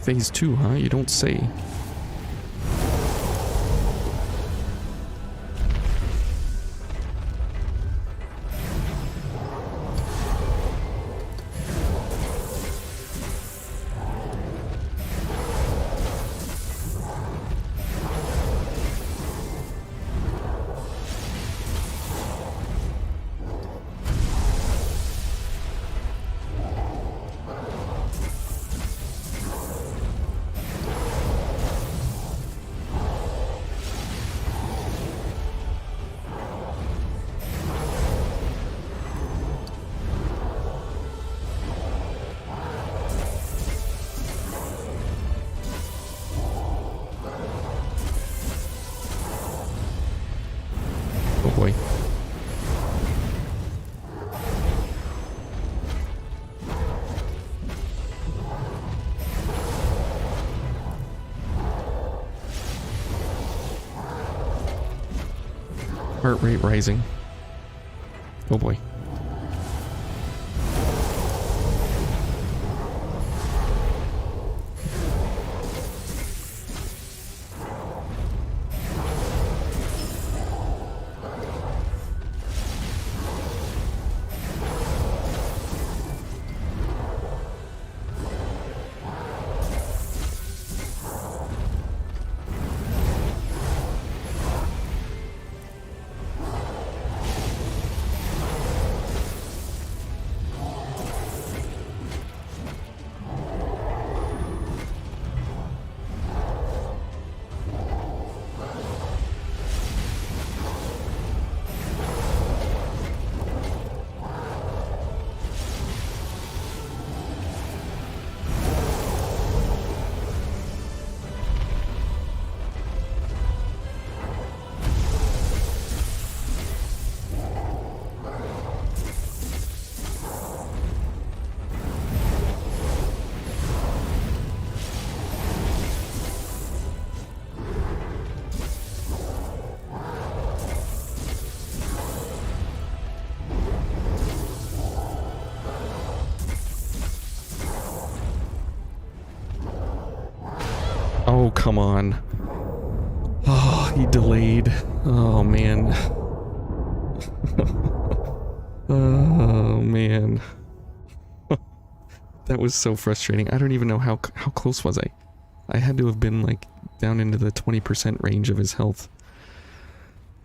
Phase 2, huh? You don't say. Oh boy. Heart rate rising. Oh boy. come on. Oh, he delayed. Oh, man. Oh, man. That was so frustrating. I don't even know how close was I. I had to have been, like, down into the 20% range of his health.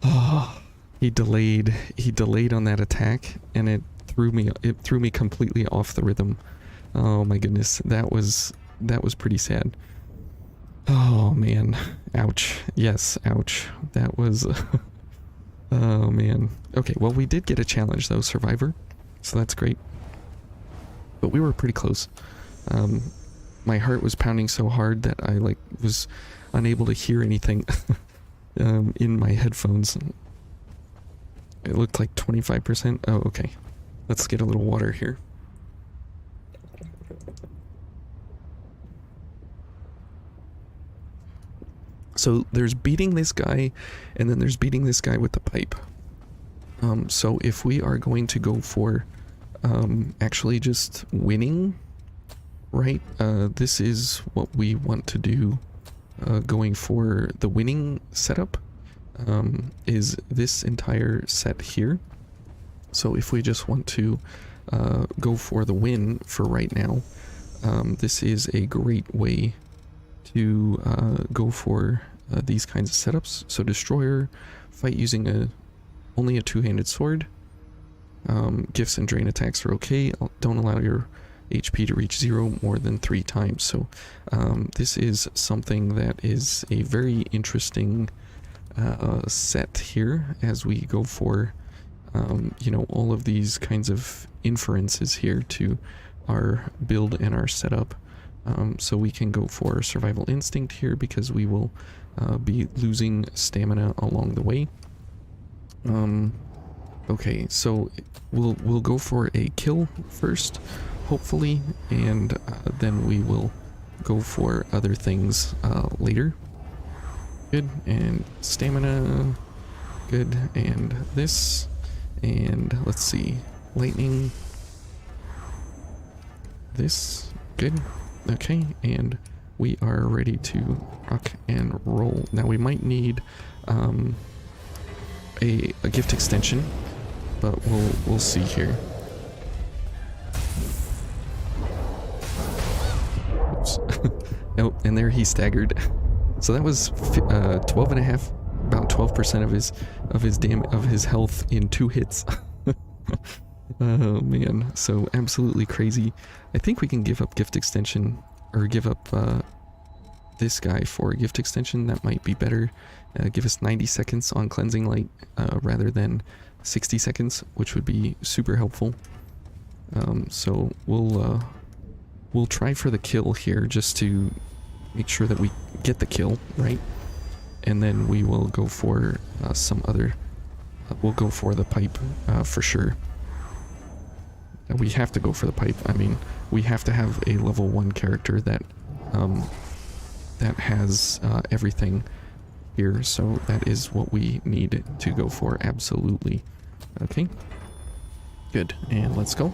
Oh, he delayed. He delayed on that attack, and it threw me completely off the rhythm. Oh my goodness, that was pretty sad. Oh man, ouch. Yes, ouch. That was oh man. Okay, well we did get a challenge though, Survivor. So that's great. But we were pretty close. My heart was pounding so hard that I like was unable to hear anything in my headphones. It looked like 25%. Oh, okay. Let's get a little water here. So there's beating this guy, and then there's beating this guy with the pipe. So if we are going to go for actually just winning, right? This is what we want to do. Going for the winning setup is this entire set here. So if we just want to go for the win for right now, this is a great way to go for these kinds of setups. So destroyer, fight using only a two-handed sword. Gifts and drain attacks are okay. Don't allow your HP to reach 0 more than 3 times. So this is something that is a very interesting set here as we go for you know, all of these kinds of inferences here to our build and our setup. So we can go for survival instinct here because we will be losing stamina along the way. Okay, so we'll go for a kill first, hopefully, and then we will go for other things later. Good, and stamina, good, and this, and let's see, lightning, this, good, okay, and we are ready to rock and roll. Now we might need a gift extension, but we'll see here. Oops. Oh, and there he staggered. So that was 12 and a half, about 12% of his health in 2 hits. Oh man, so absolutely crazy. I think we can give up gift extension, or give up this guy for a gift extension. That might be better. Give us 90 seconds on cleansing light rather than 60 seconds, which would be super helpful. So we'll try for the kill here just to make sure that we get the kill, right? And then we will go for some other, we'll go for the pipe for sure. We have to go for the pipe. I mean, we have to have a level 1 character that that has everything here, so that is what we need to go for, absolutely. Okay, good, and let's go.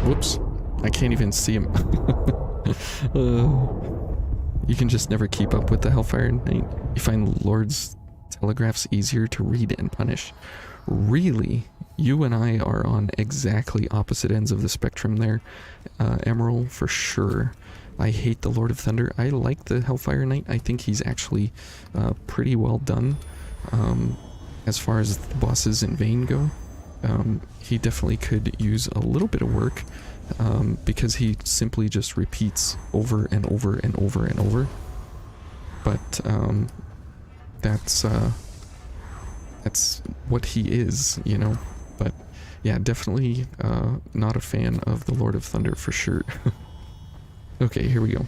Whoops, I can't even see him. You can just never keep up with the Hellfire Knight. You find Lord's telegraphs easier to read and punish. Really? You and I are on exactly opposite ends of the spectrum there, Emerald, for sure. I hate the Lord of Thunder. I like the Hellfire Knight. I think he's actually pretty well done as far as the bosses in Vayne go. He definitely could use a little bit of work because he simply just repeats over and over and over and over. But that's what he is, you know. But yeah, definitely not a fan of the Lord of Thunder for sure. Okay, here we go.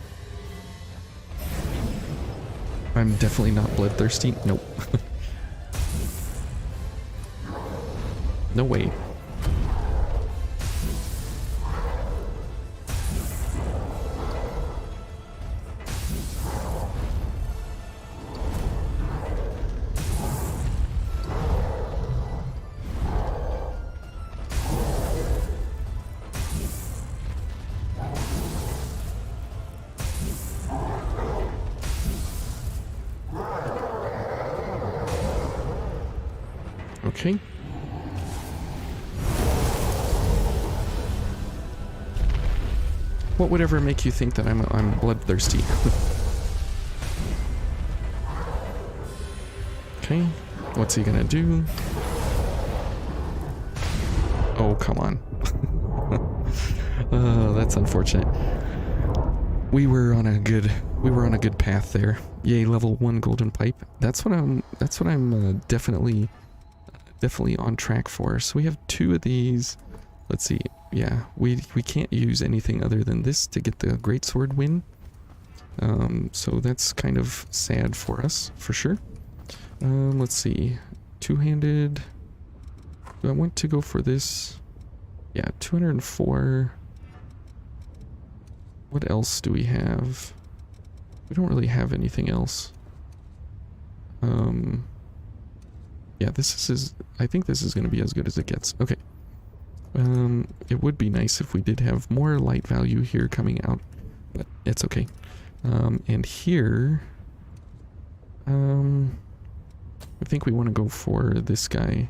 I'm definitely not bloodthirsty. Nope. No way. Okay. What would ever make you think that I'm bloodthirsty? Okay. What's he gonna do? Oh, come on. That's unfortunate. We were on a good path there. Yay, level 1 golden pipe. That's what I'm definitely on track for. So we have 2 of these. Let's see. Yeah, we can't use anything other than this to get the greatsword win. So that's kind of sad for us, for sure. Let's see. Two-handed. Do I want to go for this? Yeah, 204. What else do we have? We don't really have anything else. Yeah, I think this is going to be as good as it gets. Okay. It would be nice if we did have more light value here coming out, but it's okay. And here, I think we want to go for this guy.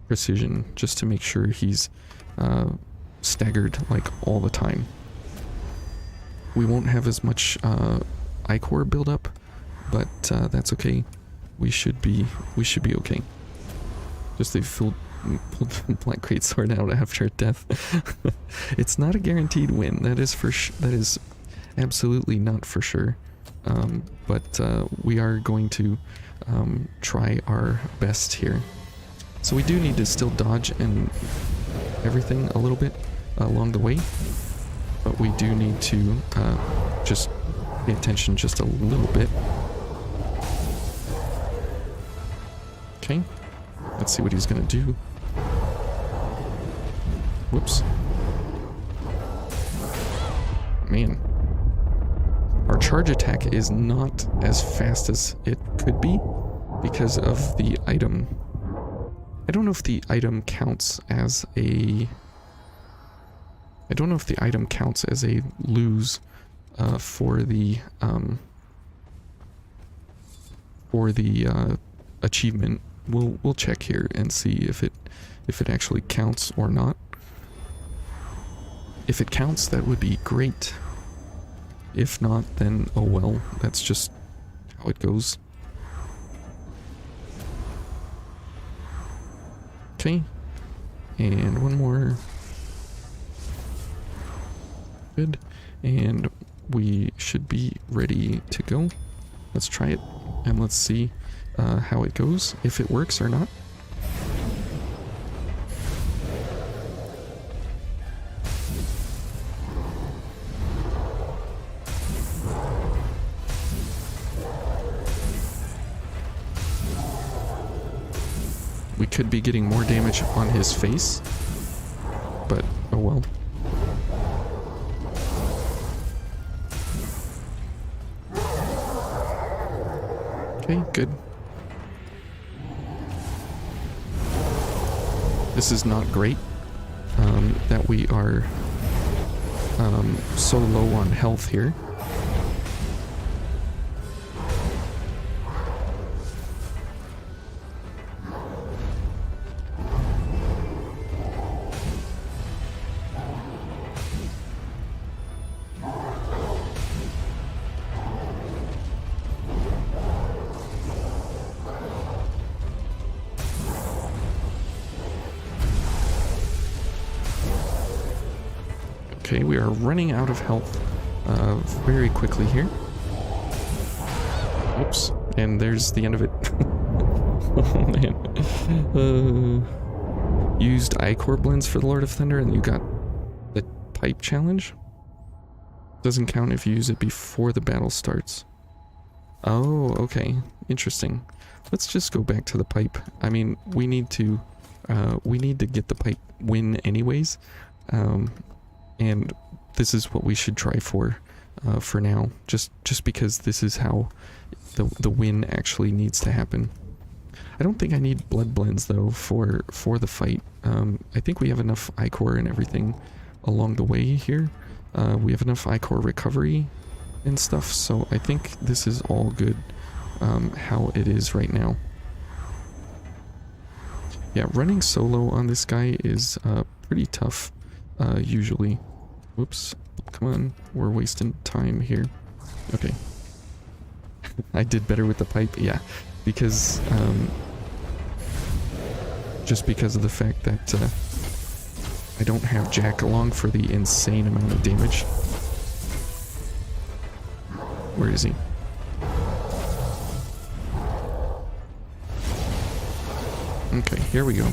Precision, just to make sure he's, staggered like all the time. We won't have as much ichor buildup, but that's okay. We should be okay. Just they pulled the Black Greatsword out after death. It's not a guaranteed win. That is absolutely not for sure. But we are going to try our best here. So we do need to still dodge and everything a little bit along the way, but we do need to just pay attention just a little bit. Okay, let's see what he's gonna do. Whoops. Man. Our charge attack is not as fast as it could be because of the item. I don't know if the item counts as a... I don't know if the item counts as a lose for the achievement. We'll check here and see if it actually counts or not. If it counts, that would be great. If not, then oh well, that's just how it goes. Okay, and one more. Good, and we should be ready to go. Let's try it, and let's see how it goes, if it works or not. We could be getting more damage on his face, but oh well. Okay, good. This is not great that we are so low on health here. Okay, we are running out of health very quickly here. Oops, and there's the end of it. Oh man. Used ichor blends for the Lord of Thunder and you got the pipe challenge. Doesn't count if you use it before the battle starts. Oh, okay. Interesting. Let's just go back to the pipe. I mean, we need to get the pipe win anyways. And this is what we should try for now, just because this is how the win actually needs to happen. I don't think I need blood blends though for the fight. I think we have enough ichor and everything along the way here. We have enough ichor recovery and stuff, so I think this is all good how it is right now. Yeah, running solo on this guy is pretty tough, usually. Whoops, come on, we're wasting time here. Okay. I did better with the pipe, yeah, because, just because of the fact that I don't have Jack along for the insane amount of damage. Where is he? Okay, here we go.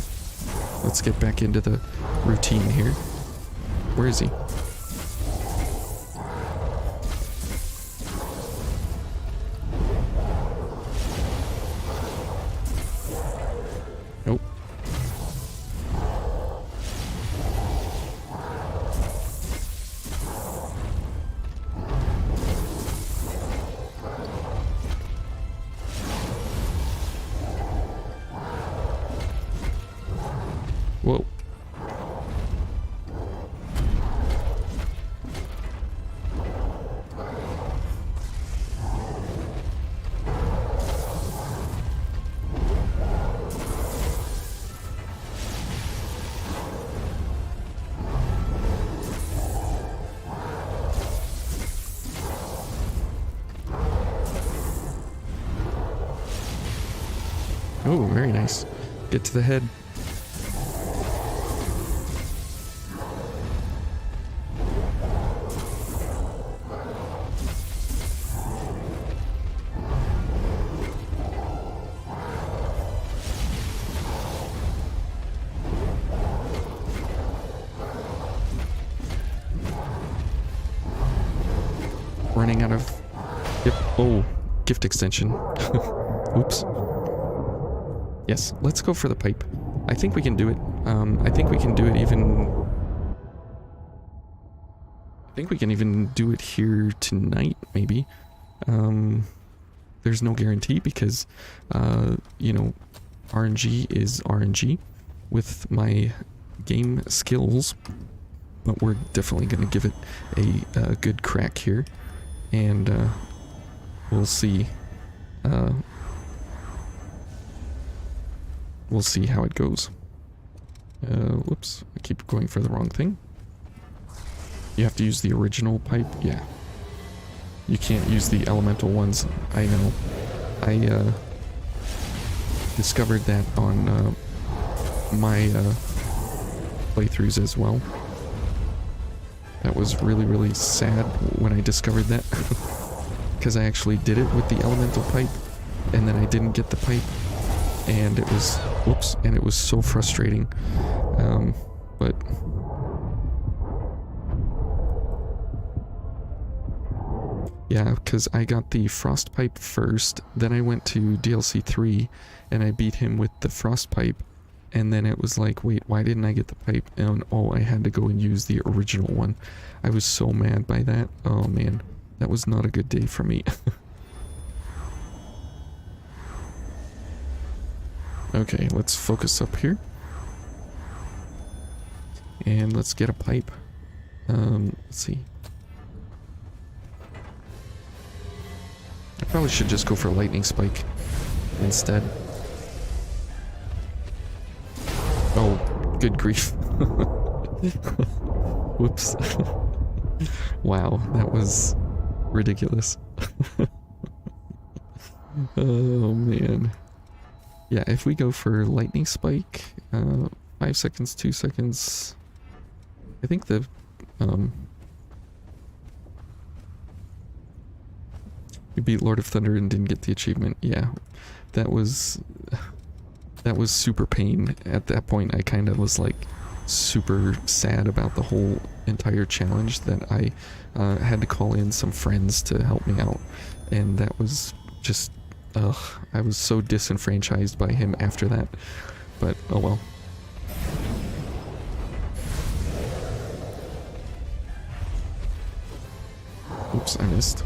Let's get back into the routine here. Where is he? Nope. Whoa. Oh, very nice. Get to the head. Running out of... Yep. Oh, gift extension. Oops. Yes, let's go for the pipe. I think we can do it. I think we can do it even... I think we can even do it here tonight, maybe. There's no guarantee because, you know, RNG is RNG with my game skills. But we're definitely going to give it a good crack here. And we'll see. We'll see how it goes. Whoops, I keep going for the wrong thing. You have to use the original pipe? Yeah. You can't use the elemental ones, I know. I discovered that on my playthroughs as well. That was really, really sad when I discovered that. Because I actually did it with the elemental pipe, and then I didn't get the pipe. And it was, whoops, and it was so frustrating. But yeah, because I got the frost pipe first, then I went to DLC 3 and I beat him with the frost pipe, and then it was like, wait, why didn't I get the pipe? And oh, I had to go and use the original one. I was so mad by that. Oh man, that was not a good day for me. Okay, let's focus up here. And let's get a pipe. Let's see. I probably should just go for lightning spike instead. Oh, good grief. Whoops. Wow, that was ridiculous. Oh man. Yeah, if we go for lightning spike, 5 seconds, 2 seconds. I think the we beat Lord of Thunder and didn't get the achievement. Yeah, that was super pain. At that point, I kind of was like super sad about the whole entire challenge that I had to call in some friends to help me out, and that was just, ugh, I was so disenfranchised by him after that, but oh well. Oops, I missed.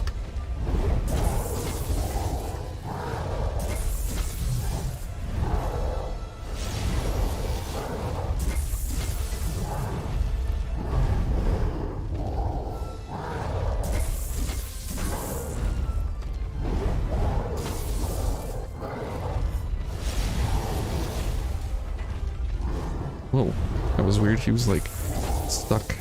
Whoa, that was weird. He was like stuck.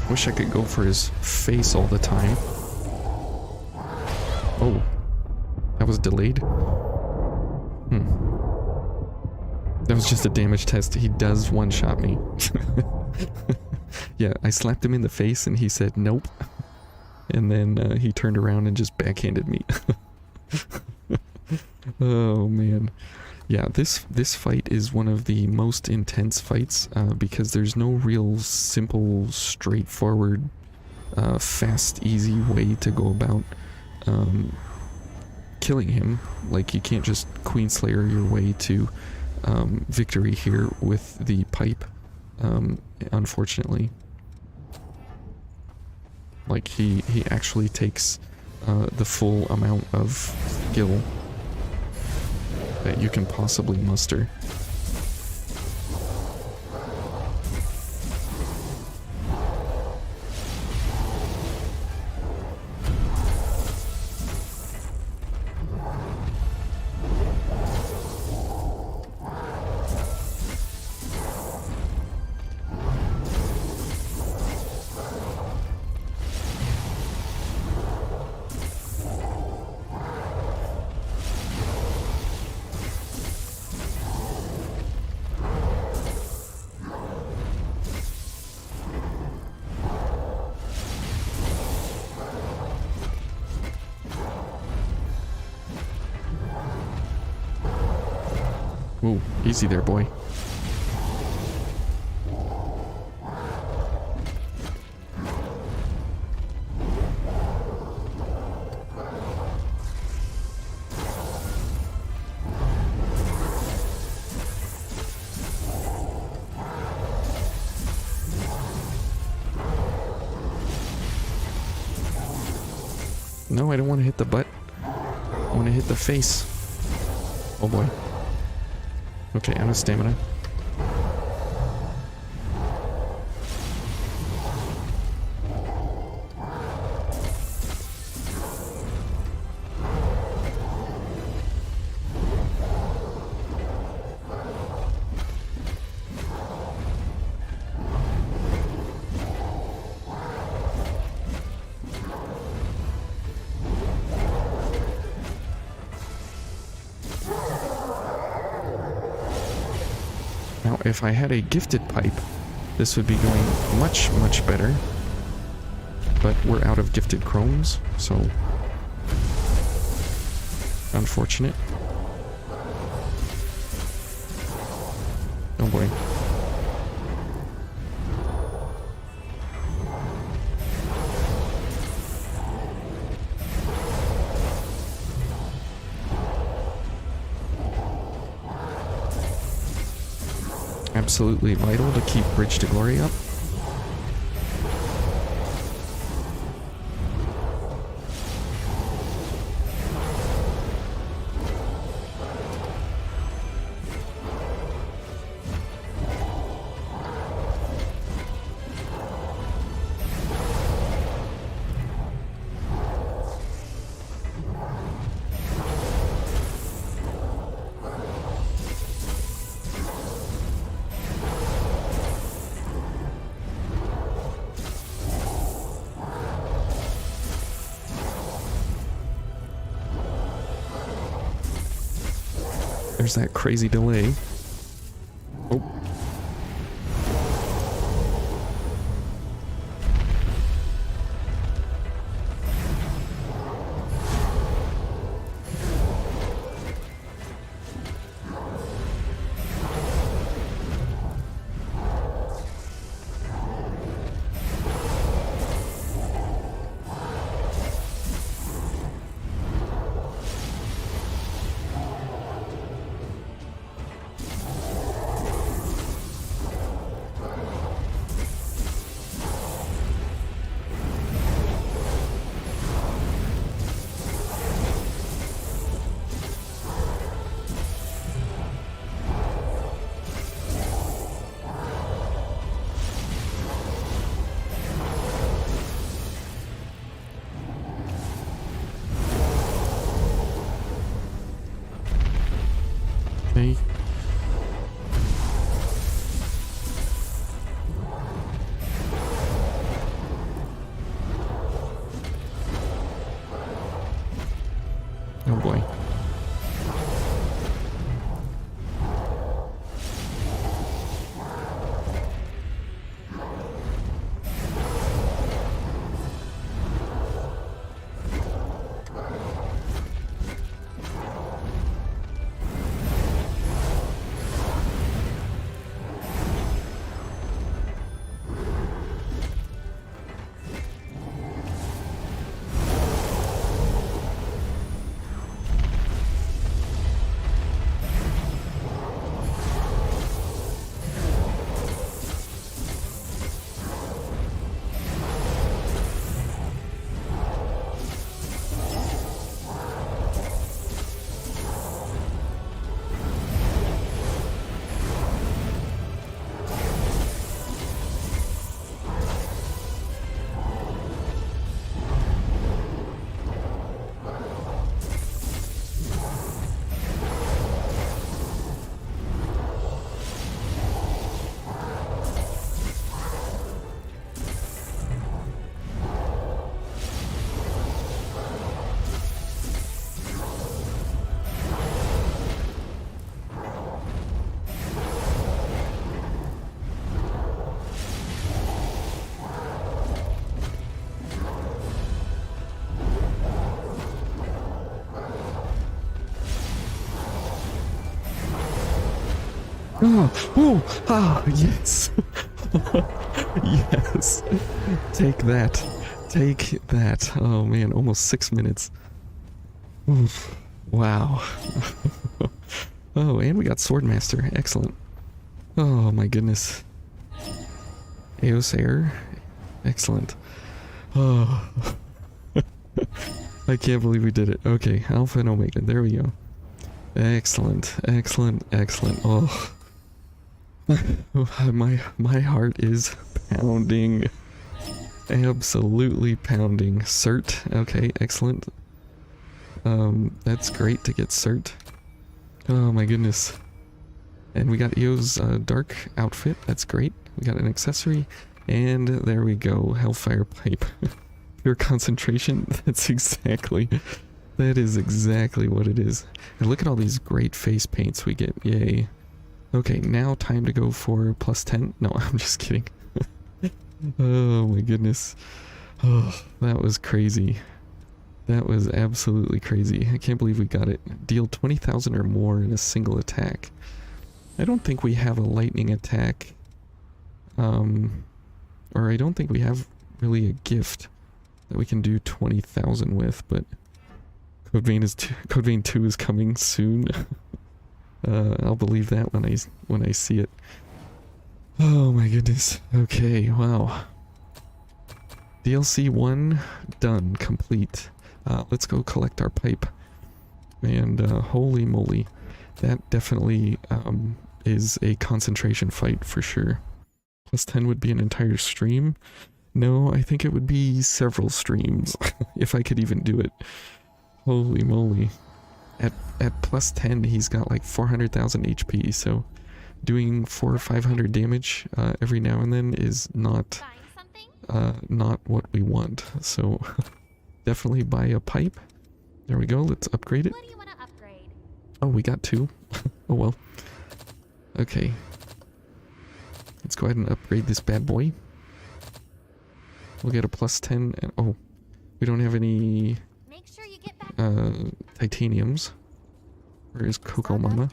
Wish I could go for his face all the time. Oh, that was delayed. That was just a damage test. He does one-shot me. Yeah, I slapped him in the face and he said nope. And then he turned around and just backhanded me. Oh man. Yeah, this fight is one of the most intense fights because there's no real simple, straightforward, fast, easy way to go about killing him. Like, you can't just Queenslayer your way to victory here with the pipe, unfortunately. Like, he actually takes the full amount of skill that you can possibly muster. Whoa, easy there, boy. No, I don't want to hit the butt. I want to hit the face. Oh boy. Okay, out of stamina. Now, if I had a gifted pipe, this would be going much, much better. But we're out of gifted chromes, so unfortunate. Oh boy. Absolutely vital to keep Bridge to Glory up. There's that crazy delay. Oh. Okay. Oh boy. Oh, oh, ah, yes. Yes. Take that. Take that. Oh man, almost 6 minutes. Oof. Wow. Oh, and we got Swordmaster. Excellent. Oh my goodness. Eos Air. Excellent. Oh. I can't believe we did it. Okay, Alpha and Omega. There we go. Excellent. Excellent. Excellent. Oh. My heart is pounding. Absolutely pounding. Cert. Okay, excellent. That's great to get cert. Oh my goodness. And we got Eo's dark outfit. That's great. We got an accessory. And there we go. Hellfire pipe. Pure concentration. That's exactly... That is exactly what it is. And look at all these great face paints we get. Yay. Okay, now time to go for plus 10. No, I'm just kidding. Oh my goodness. Oh, that was crazy. That was absolutely crazy. I can't believe we got it. Deal 20,000 or more in a single attack. I don't think we have a lightning attack. Or I don't think we have really a gift that we can do 20,000 with, but Code Vein 2 is coming soon. I'll believe that when I see it. Oh my goodness. Okay, wow. DLC 1 done, complete. Let's go collect our pipe. And holy moly, that definitely is a concentration fight for sure. Plus 10 would be an entire stream. No, I think it would be several streams if I could even do it. Holy moly. At plus 10, he's got like 400,000 HP, so doing 400 or 500 damage every now and then is not what we want. So definitely buy a pipe. There we go. Let's upgrade it. What do you want to upgrade? Oh, we got 2. Oh well. Okay. Let's go ahead and upgrade this bad boy. We'll get a plus 10 and oh, we don't have any Make sure you get back. titaniums. Where is Coco Mama?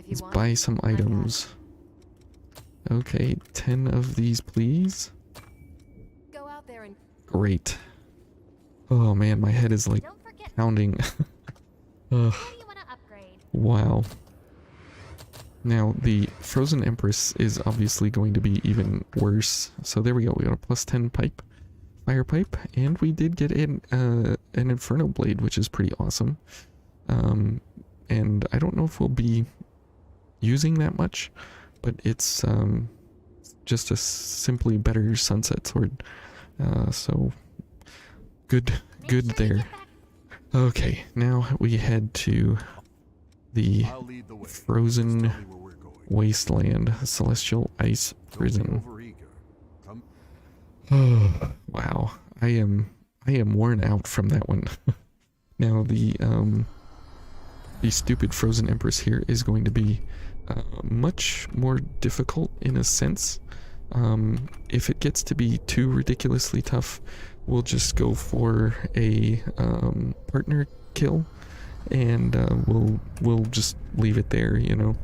Let's buy some items. Okay, 10 of these please. Go out there and Great. Oh man, my head is like Don't forget. pounding. Ugh, What do you want to upgrade? wow. Now, the Frozen Empress is obviously going to be even worse. So there we go, we got a plus 10 pipe. Fire pipe, and we did get an Inferno Blade, which is pretty awesome. And I don't know if we'll be using that much, but it's just a simply better sunset sword. So good Make sure you there. get back. Okay, now we head to the I'll lead the way. frozen Just tell me where we're going. wasteland, celestial ice Don't be prison. overeager. Come. Oh, wow. I am worn out from that one. Now the stupid frozen empress here is going to be much more difficult in a sense. If it gets to be too ridiculously tough, we'll just go for a partner kill, and we'll just leave it there, you know.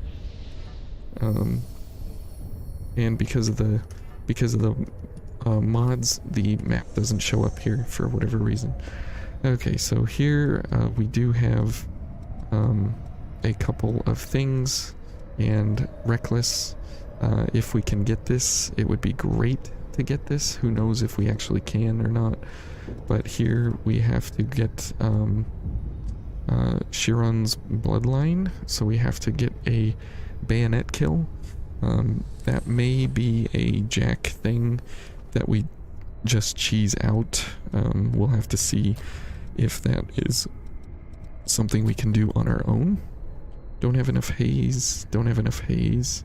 And because of the mods, the map doesn't show up here for whatever reason. Okay, so here we do have a couple of things, and reckless. If we can get this, it would be great to get this. Who knows if we actually can or not. But here we have to get Chiron's bloodline, so we have to get a bayonet kill. That may be a Jack thing that we just cheese out. We'll have to see if that is something we can do on our own. Don't have enough haze. Don't have enough haze.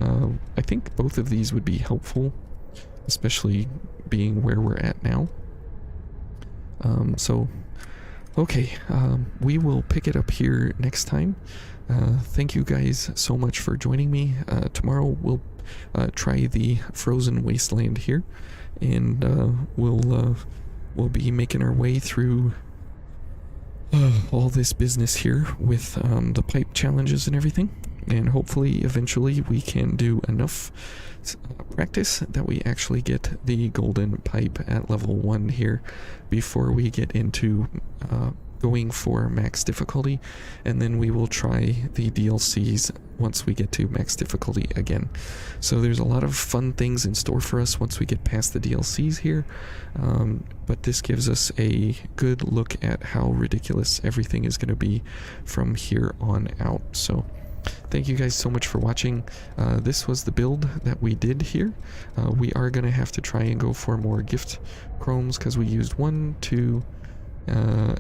I think both of these would be helpful, especially being where we're at now. So, okay, we will pick it up here next time. Thank you guys so much for joining me. Tomorrow we'll try the frozen wasteland here, and we'll be making our way through all this business here with the pipe challenges and everything, and hopefully eventually we can do enough practice that we actually get the golden pipe at level 1 here before we get into going for max difficulty, and then we will try the DLCs once we get to max difficulty again. So there's a lot of fun things in store for us once we get past the DLCs here, but this gives us a good look at how ridiculous everything is going to be from here on out. So thank you guys so much for watching. This was the build that we did here. We are going to have to try and go for more gift chromes because we used 1, 2,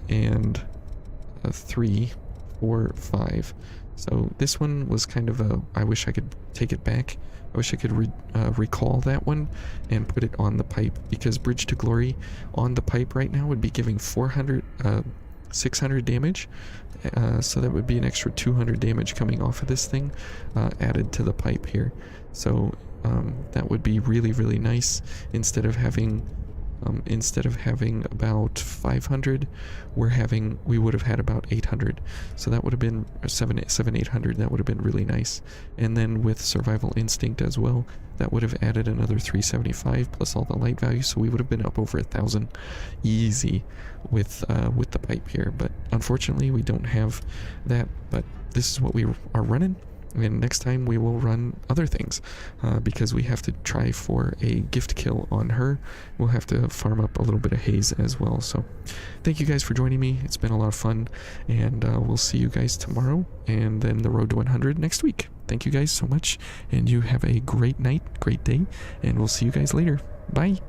and 3, 4, 5. So this one was kind of a, I wish I could take it back. I wish I could recall that one and put it on the pipe, because Bridge to Glory on the pipe right now would be giving 600 damage. So that would be an extra 200 damage coming off of this thing added to the pipe here. So that would be really, really nice. Instead of having about 500, we would have had about 800. So that would have been 800. That would have been really nice. And then with Survival Instinct as well, that would have added another 375 plus all the light value. So we would have been up over 1,000 easy with the pipe here. But unfortunately, we don't have that. But this is what we are running. And next time we will run other things, because we have to try for a gift kill on her. We'll have to farm up a little bit of haze as well. So thank you guys for joining me. It's been a lot of fun, and we'll see you guys tomorrow, and then the road to 100 next week. Thank you guys so much, and you have a great night, great day, and we'll see you guys later. Bye.